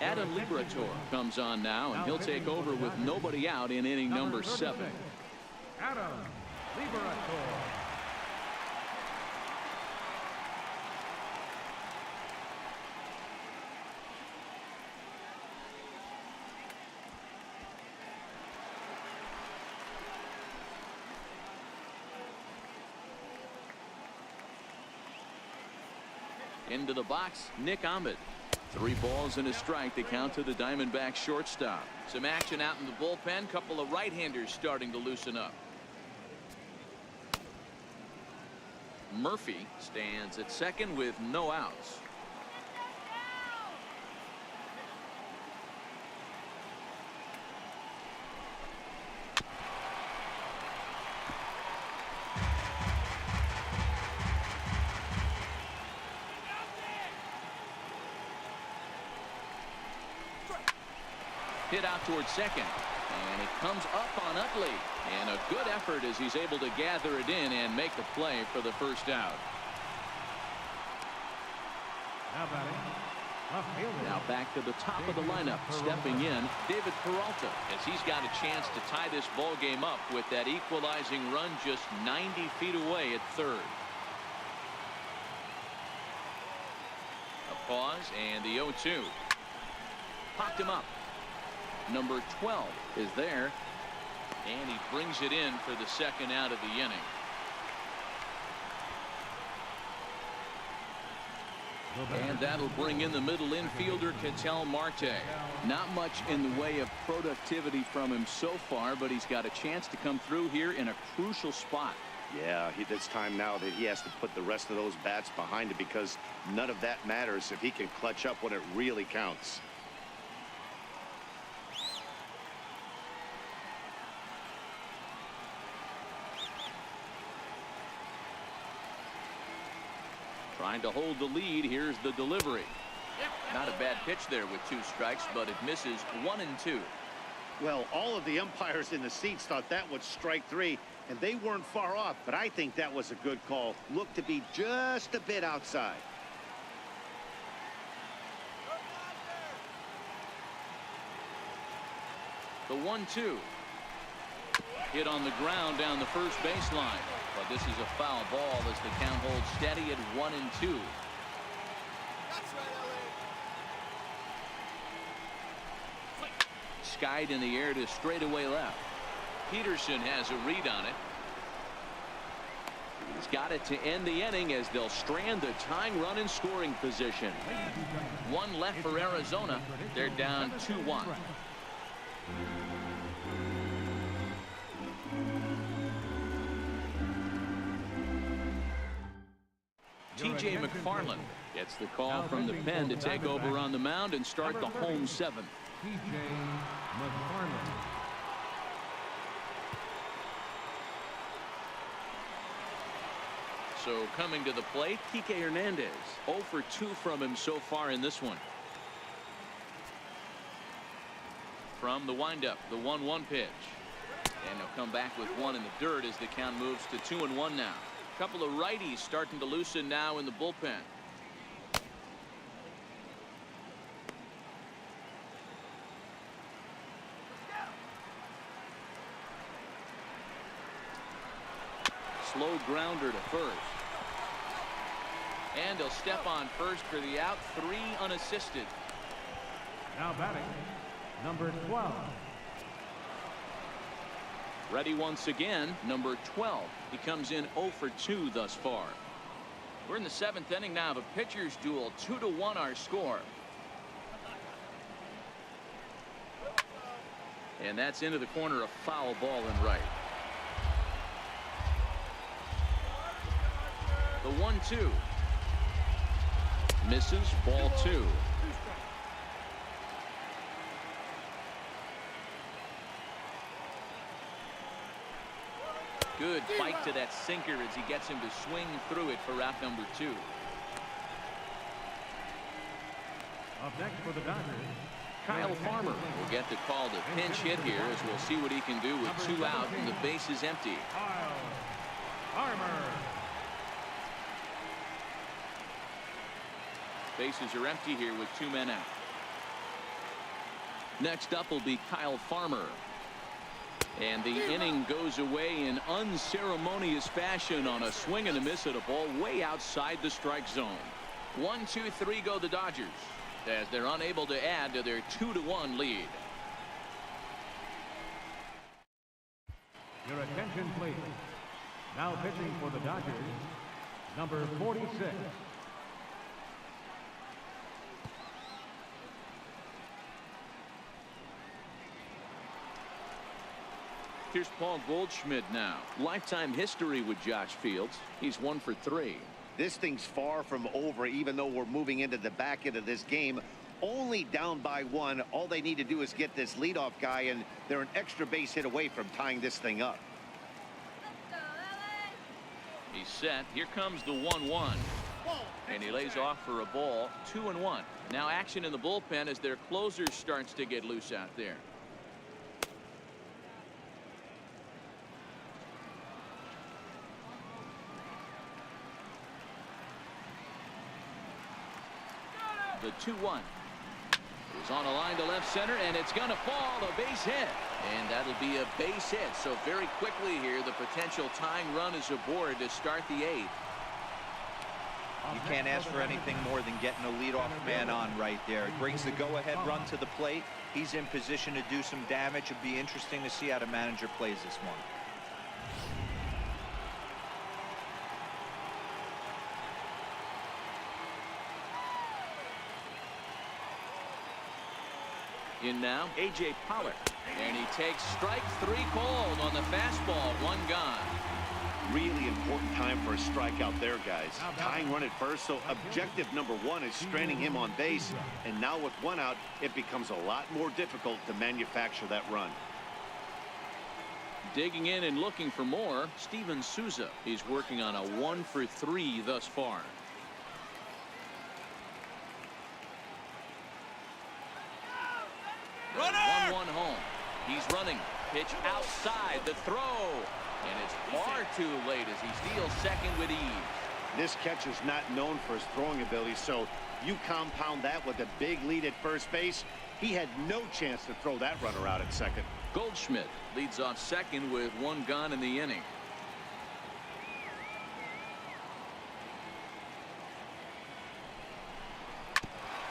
Adam Liberatore comes on now, and he'll take over with nobody out in inning number 7. Adam Liberatore. Into the box, Nick Ahmed. 3 balls and a strike to count to the Diamondbacks shortstop. Some action out in the bullpen. Couple of right-handers starting to loosen up. Murphy stands at second with no outs. Hit out towards second, and it comes up on Utley, and a good effort as he's able to gather it in and make the play for the first out. Now batting, left fielder. Now back to the top of the lineup, stepping in David Peralta, as he's got a chance to tie this ball game up with that equalizing run just 90 feet away at third. A pause and the 0-2. Popped him up. Number 12 is there, and he brings it in for the second out of the inning. And that'll bring in the middle infielder, Ketel Marte. Not much in the way of productivity from him so far, but he's got a chance to come through here in a crucial spot. Yeah, it's time now that he has to put the rest of those bats behind it, because none of that matters if he can clutch up when it really counts. Trying to hold the lead. Here's the delivery. Not a bad pitch there with 2 strikes, but it misses 1 and 2. Well, all of the umpires in the seats thought that was strike 3, and they weren't far off, but I think that was a good call. Looked to be just a bit outside. The 1-2. Hit on the ground down the first baseline. But this is a foul ball as the count holds steady at 1 and 2. Skied in the air to straightaway left. Peterson has a read on it. He's got it to end the inning as they'll strand the tying run in scoring position. 1 left for Arizona. They're down 2-1. T.J. McFarland gets the call from the pen to take over on the mound and start the home 7th. T.J. McFarland. So coming to the plate, Kike Hernandez. 0 for 2 from him so far in this one. From the windup, the 1-1 pitch. And he'll come back with 1 in the dirt as the count moves to 2-1 now. Couple of righties starting to loosen now in the bullpen. slow grounder to first. And he'll step on first for the out. 3 unassisted. Now batting, number 12. Ready once again, number 12. He comes in 0 for 2 thus far. We're in the 7th inning now of a pitcher's duel. 2-1 our score. And that's into the corner, a foul ball and right. The 1-2. Misses, ball 2. Good fight to that sinker as he gets him to swing through it for out number 2. Up next for the Dodgers, Kyle Farmer will get the call to pinch hit here as we'll see what he can do with 2 out and the base is empty. Kyle Farmer. Bases are empty here with 2 men out. Next up will be Kyle Farmer. And the inning goes away in unceremonious fashion on a swing and a miss at a ball way outside the strike zone. 1-2-3 go the Dodgers as they're unable to add to their 2-1 lead. Your attention, please. Now pitching for the Dodgers, number 46. Here's Paul Goldschmidt now. Lifetime history with Josh Fields. He's 1 for 3. This thing's far from over, even though we're moving into the back end of this game. Only down by 1. All they need to do is get this leadoff guy, and they're an extra base hit away from tying this thing up. He's set. Here comes the 1-1. And he lays off for a ball. 2-1. Now action in the bullpen as their closer starts to get loose out there. The 2-1 is on a line to left center, and it's going to fall. A base hit, and that'll be a base hit. So very quickly here, the potential tying run is aboard to start the 8th. You can't ask for anything more than getting a leadoff man on right there. It brings the go-ahead run to the plate. He's in position to do some damage. It'd be interesting to see how the manager plays this one. In now, A.J. Pollock. And he takes strike 3 cold on the fastball. 1 gone. Really important time for a strikeout there, guys. Tying run at first, so objective number 1 is stranding him on base. And now with 1 out, it becomes a lot more difficult to manufacture that run. Digging in and looking for more, Steven Souza. He's working on a 1 for 3 thus far. Runner! 1-1 home. He's running. Pitch outside the throw. And it's far too late as he steals second with ease. This catcher's not known for his throwing ability, so you compound that with a big lead at first base. He had no chance to throw that runner out at second. Goldschmidt leads off second with 1 gone in the inning.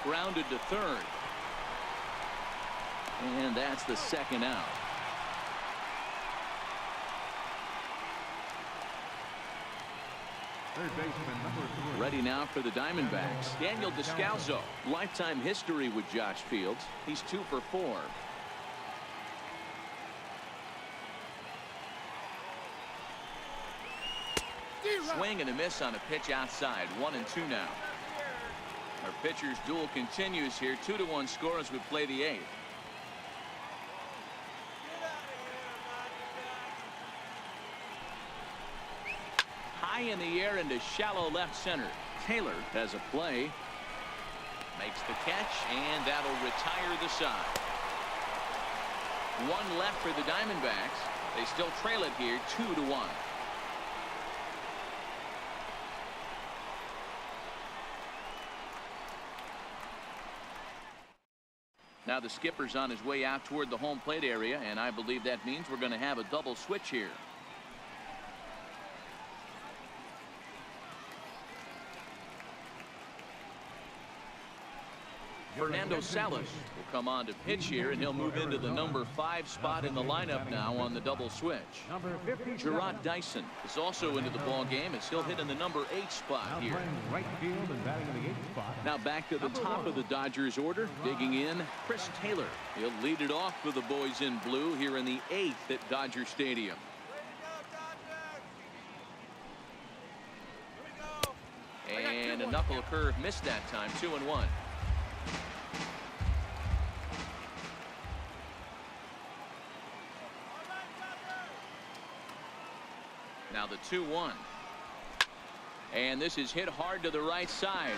Grounded to third. And that's the 2nd out. Third baseman, number 3. Ready now for the Diamondbacks. Daniel Descalso. Lifetime history with Josh Fields. He's 2 for 4. Swing and a miss on a pitch outside. 1-2 now. Our pitcher's duel continues here. 2-1 score as we play the 8th. High in the air into shallow left center. Taylor has a play. Makes the catch, and that'll retire the side. 1 left for the Diamondbacks. They still trail it here 2-1. Now the skipper's on his way out toward the home plate area, and I believe that means we're going to have a double switch here. Fernando Salas will come on to pitch here, and he'll move into the number 5 spot in the lineup now on the double switch. Number 57. Gerard Dyson is also into the ball game as he'll hit in the number 8 spot here. Right field and batting in the 8th spot. Now back to the top of the Dodgers order, digging in, Chris Taylor. He'll lead it off for the boys in blue here in the 8th at Dodger Stadium. And a knuckle curve missed that time. 2-1. Now the 2-1. And this is hit hard to the right side.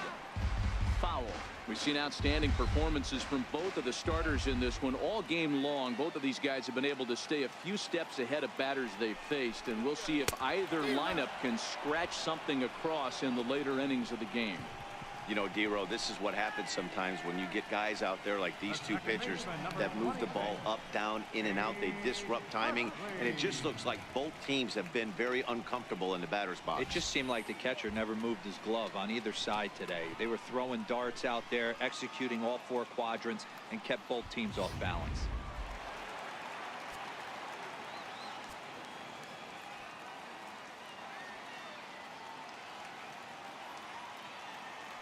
Foul. We've seen outstanding performances from both of the starters in this one all game long. Both of these guys have been able to stay a few steps ahead of batters they've faced, and we'll see if either lineup can scratch something across in the later innings of the game. You know, D-Row, this is what happens sometimes when you get guys out there like these two pitchers that move the ball up, down, in and out. They disrupt timing, and it just looks like both teams have been very uncomfortable in the batter's box. It just seemed like the catcher never moved his glove on either side today. They were throwing darts out there, executing all 4 quadrants, and kept both teams off balance.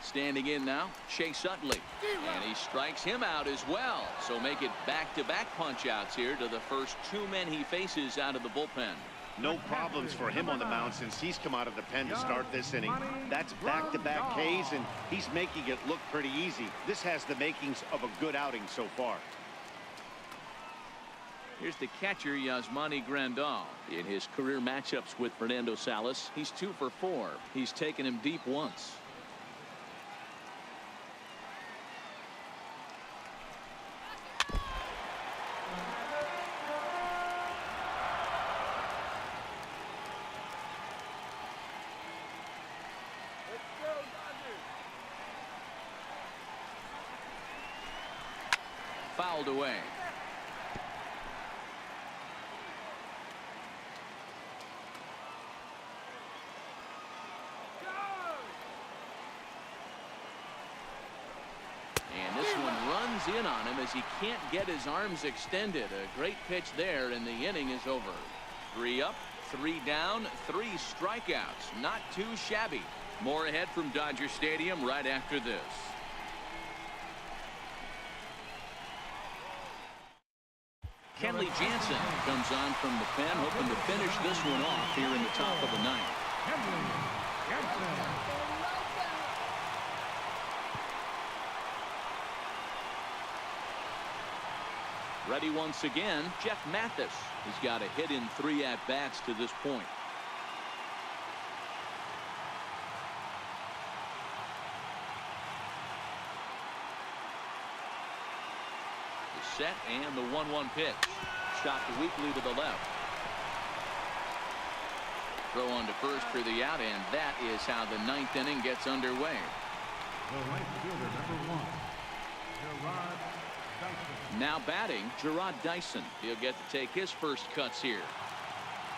Standing in now, Chase Utley. And he strikes him out as well. So make it back-to-back punch-outs here to the first 2 men he faces out of the bullpen. No problems for him on the mound since he's come out of the pen to start this inning. That's back-to-back Ks, and he's making it look pretty easy. This has the makings of a good outing so far. Here's the catcher, Yasmani Grandal. In his career matchups with Fernando Salas, he's 2 for 4. He's taken him deep once. Fouled away. And this one runs in on him as he can't get his arms extended. A great pitch there, and the inning is over. 3 up, 3 down, 3 strikeouts. Not too shabby. More ahead from Dodger Stadium right after this. Kenley Jansen comes on from the pen, hoping to finish this one off here in the top of the 9th. Kenley Jansen. Ready once again, Jeff Mathis. He's got a hit in 3 at-bats to this point. Set and the 1-1 pitch. Shot weakly to the left. Throw on to first for the out, and that is how the 9th inning gets underway. The right fielder, number 1, Gerard Dyson. Now batting, Gerard Dyson. He'll get to take his first cuts here.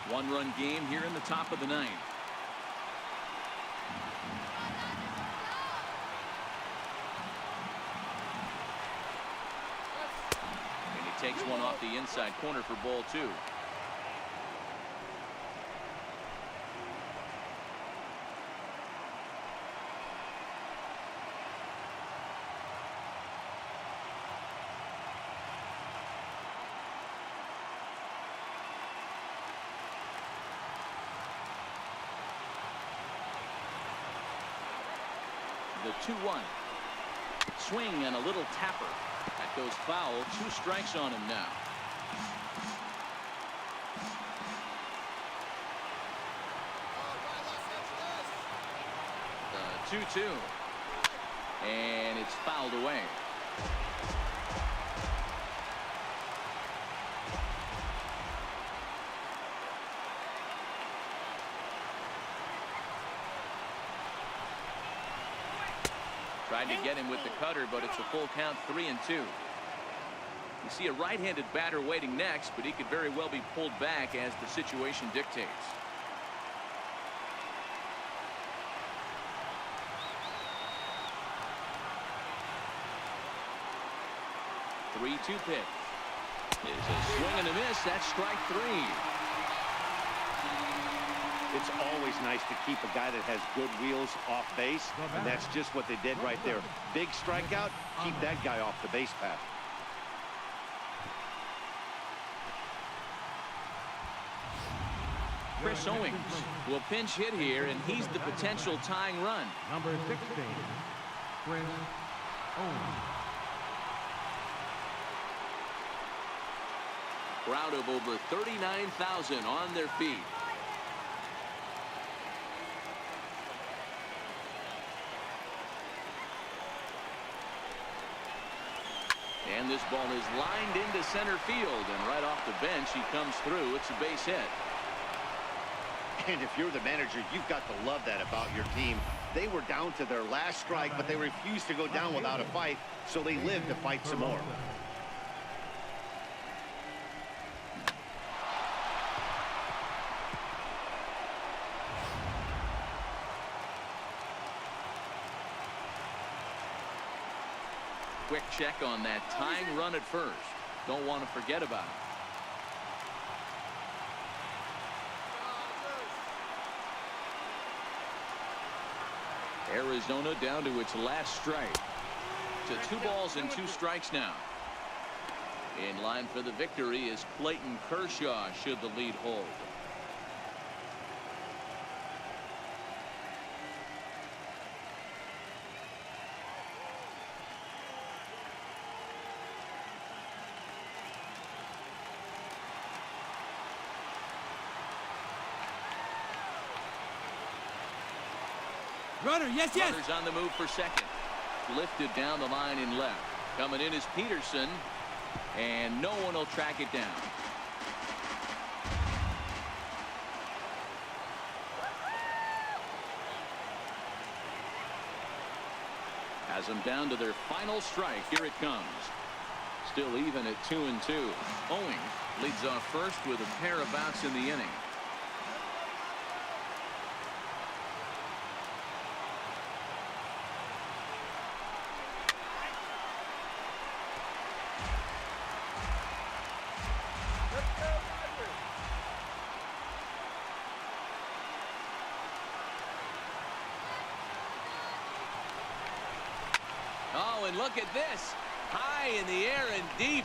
1-run game here in the top of the 9th. Takes one off the inside corner for ball 2. The 2-1. Swing and a little tapper. That goes foul. 2 strikes on him now. The 2-2. And it's fouled away. Tried to get him with the cutter, but it's a full count, 3-2. You see a right-handed batter waiting next, but he could very well be pulled back as the situation dictates. 3-2 pitch. It's a swing and a miss. That's strike 3. It's always nice to keep a guy that has good wheels off base, and that's just what they did right there. Big strikeout, keep that guy off the base path. Chris Owings will pinch hit here, and he's the potential tying run. Number 16, Chris Owings. Crowd of over 39,000 on their feet. And this ball is lined into center field, and right off the bench he comes through. It's a base hit. And if you're the manager, you've got to love that about your team. They were down to their last strike, but they refused to go down without a fight, so they lived to fight some more. Quick check on that tying run at first. Don't want to forget about it. Arizona down to its last strike. To 2 balls and 2 strikes now. In line for the victory is Clayton Kershaw should the lead hold. Runner, yes, yes. Runners on the move for second. Lifted down the line in left. Coming in is Peterson, and no one will track it down. Has them down to their final strike. Here it comes. Still even at 2-2. Owings leads off first with a pair of outs in the inning. Oh, and look at this. High in the air and deep.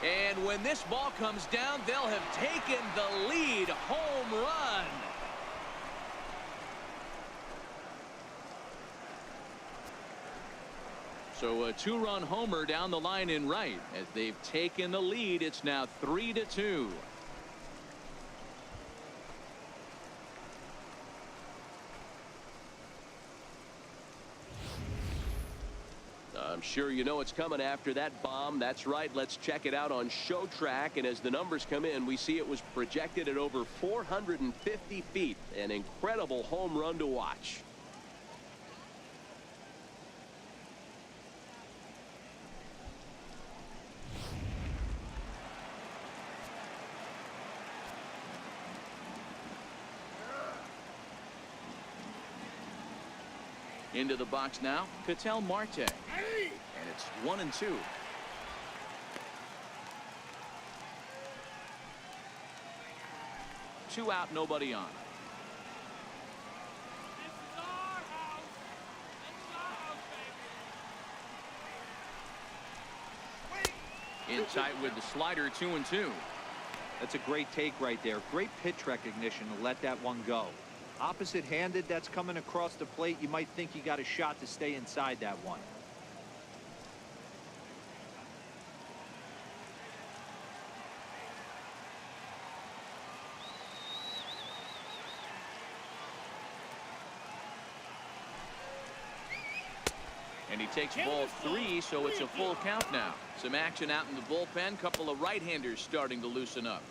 And when this ball comes down, they'll have taken the lead. Home run. So a 2-run homer down the line in right. As they've taken the lead, it's now 3-2. I'm sure you know what's coming after that bomb. That's right. Let's check it out on Show Track. And as the numbers come in, we see it was projected at over 450 feet. An incredible home run to watch. Into the box now, Ketel Marte. And it's 1-2. Two out, nobody on. In tight with the slider, 2-2. That's a great take right there. Great pitch recognition to let that one go. Opposite-handed, that's coming across the plate. You might think you got a shot to stay inside that one. And he takes ball 3, so it's a full count now. Some action out in the bullpen. Couple of right-handers starting to loosen up.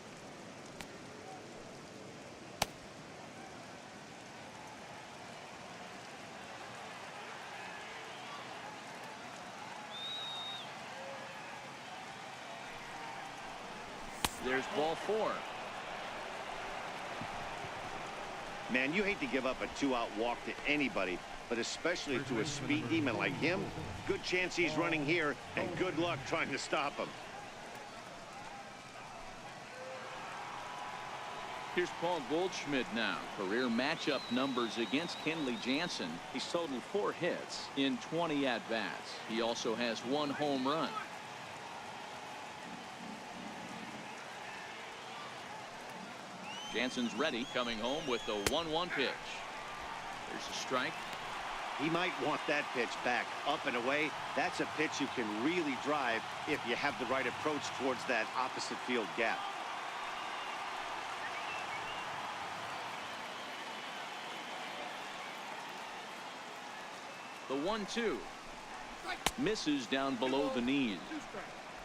There's ball 4. Man, you hate to give up a 2-out walk to anybody, but especially to a speed demon like him. Good chance he's running here, and good luck trying to stop him. Here's Paul Goldschmidt now. Career matchup numbers against Kenley Jansen. He's totaled 4 hits in 20 at-bats. He also has 1 home run. Jansen's ready, coming home with the 1-1 pitch. There's a strike. He might want that pitch back, up and away. That's a pitch you can really drive if you have the right approach towards that opposite field gap. The 1-2 misses down below the knees.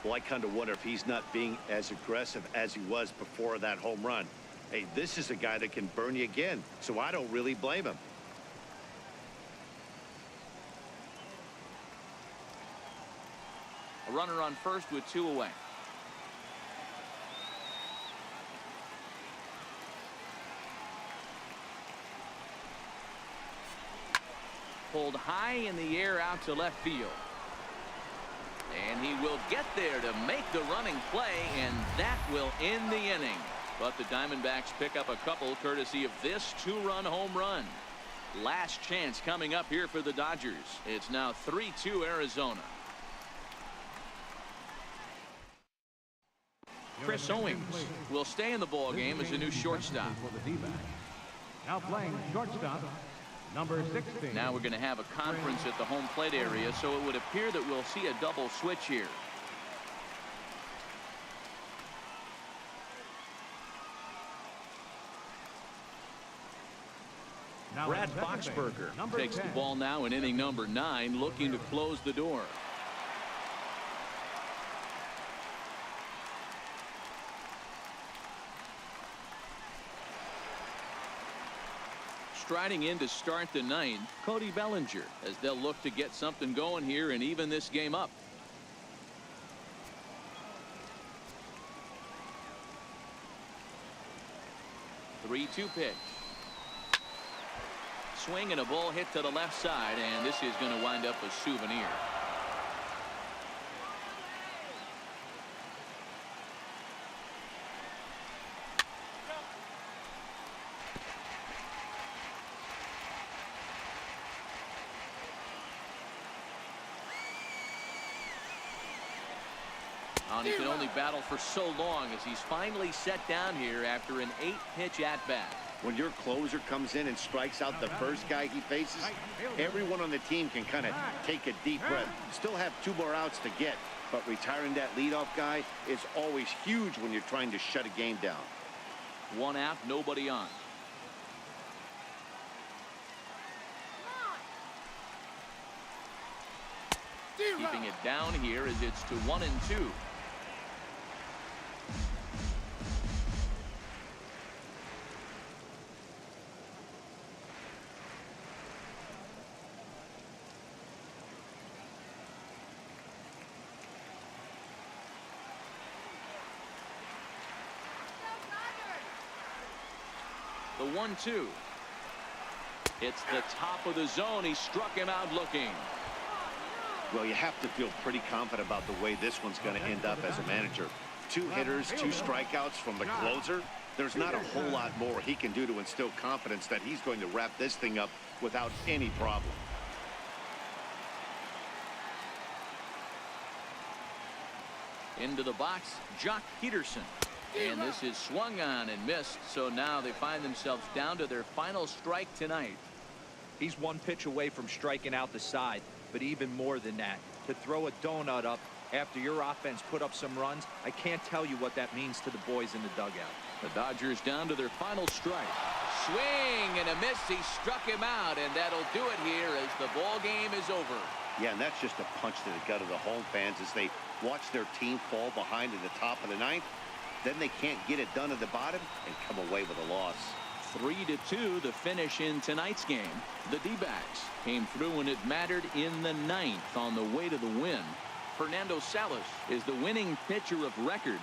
Well, I kind of wonder if he's not being as aggressive as he was before that home run. Hey, this is a guy that can burn you again, so I don't really blame him. A runner on first with 2 away. Pulled high in the air out to left field. And he will get there to make the running play, and that will end the inning. But the Diamondbacks pick up a couple courtesy of this 2-run home run. Last chance coming up here for the Dodgers. It's now 3-2 Arizona. Chris Owings will stay in the ball game as a new shortstop. Now playing shortstop, number 16. Now we're going to have a conference at the home plate area, so it would appear that we'll see a double switch here. Now Brad Boxberger takes the ball now in inning number 9, looking to close the door. Striding in to start the 9th, Cody Bellinger, as they'll look to get something going here and even this game up. The 3-2 pitch. Swing and a ball hit to the left side, and this is going to wind up a souvenir. And he can only battle for so long as he's finally set down here after an 8-pitch at-bat. When your closer comes in and strikes out the first guy he faces, everyone on the team can kind of take a deep breath. Still have 2 more outs to get, but retiring that leadoff guy is always huge when you're trying to shut a game down. 1 out, nobody on. Keeping it down here as it's to 1-2. The 1-2. It's the top of the zone. He struck him out looking. Well, you have to feel pretty confident about the way this one's going to end up as a manager. 2 hitters, 2 strikeouts from the closer. There's not a whole lot more he can do to instill confidence that he's going to wrap this thing up without any problem. Into the box, Jock Peterson. And this is swung on and missed, so now they find themselves down to their final strike tonight. He's 1 pitch away from striking out the side, but even more than that, to throw a donut up after your offense put up some runs, I can't tell you what that means to the boys in the dugout. The Dodgers down to their final strike. Swing and a miss. He struck him out, and that'll do it here as the ball game is over. Yeah, and that's just a punch to the gut of the home fans as they watch their team fall behind in the top of the 9th. Then they can't get it done at the bottom and come away with a loss. 3-2 the finish in tonight's game. The D-backs came through when it mattered in the 9th on the way to the win. Fernando Salas is the winning pitcher of record.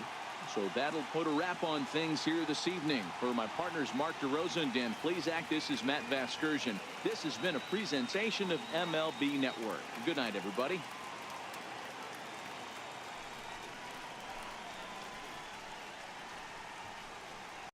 So that'll put a wrap on things here this evening. For my partners Mark DeRosa and Dan Plesac, this is Matt Vasgersian. This has been a presentation of MLB Network. Good night, everybody.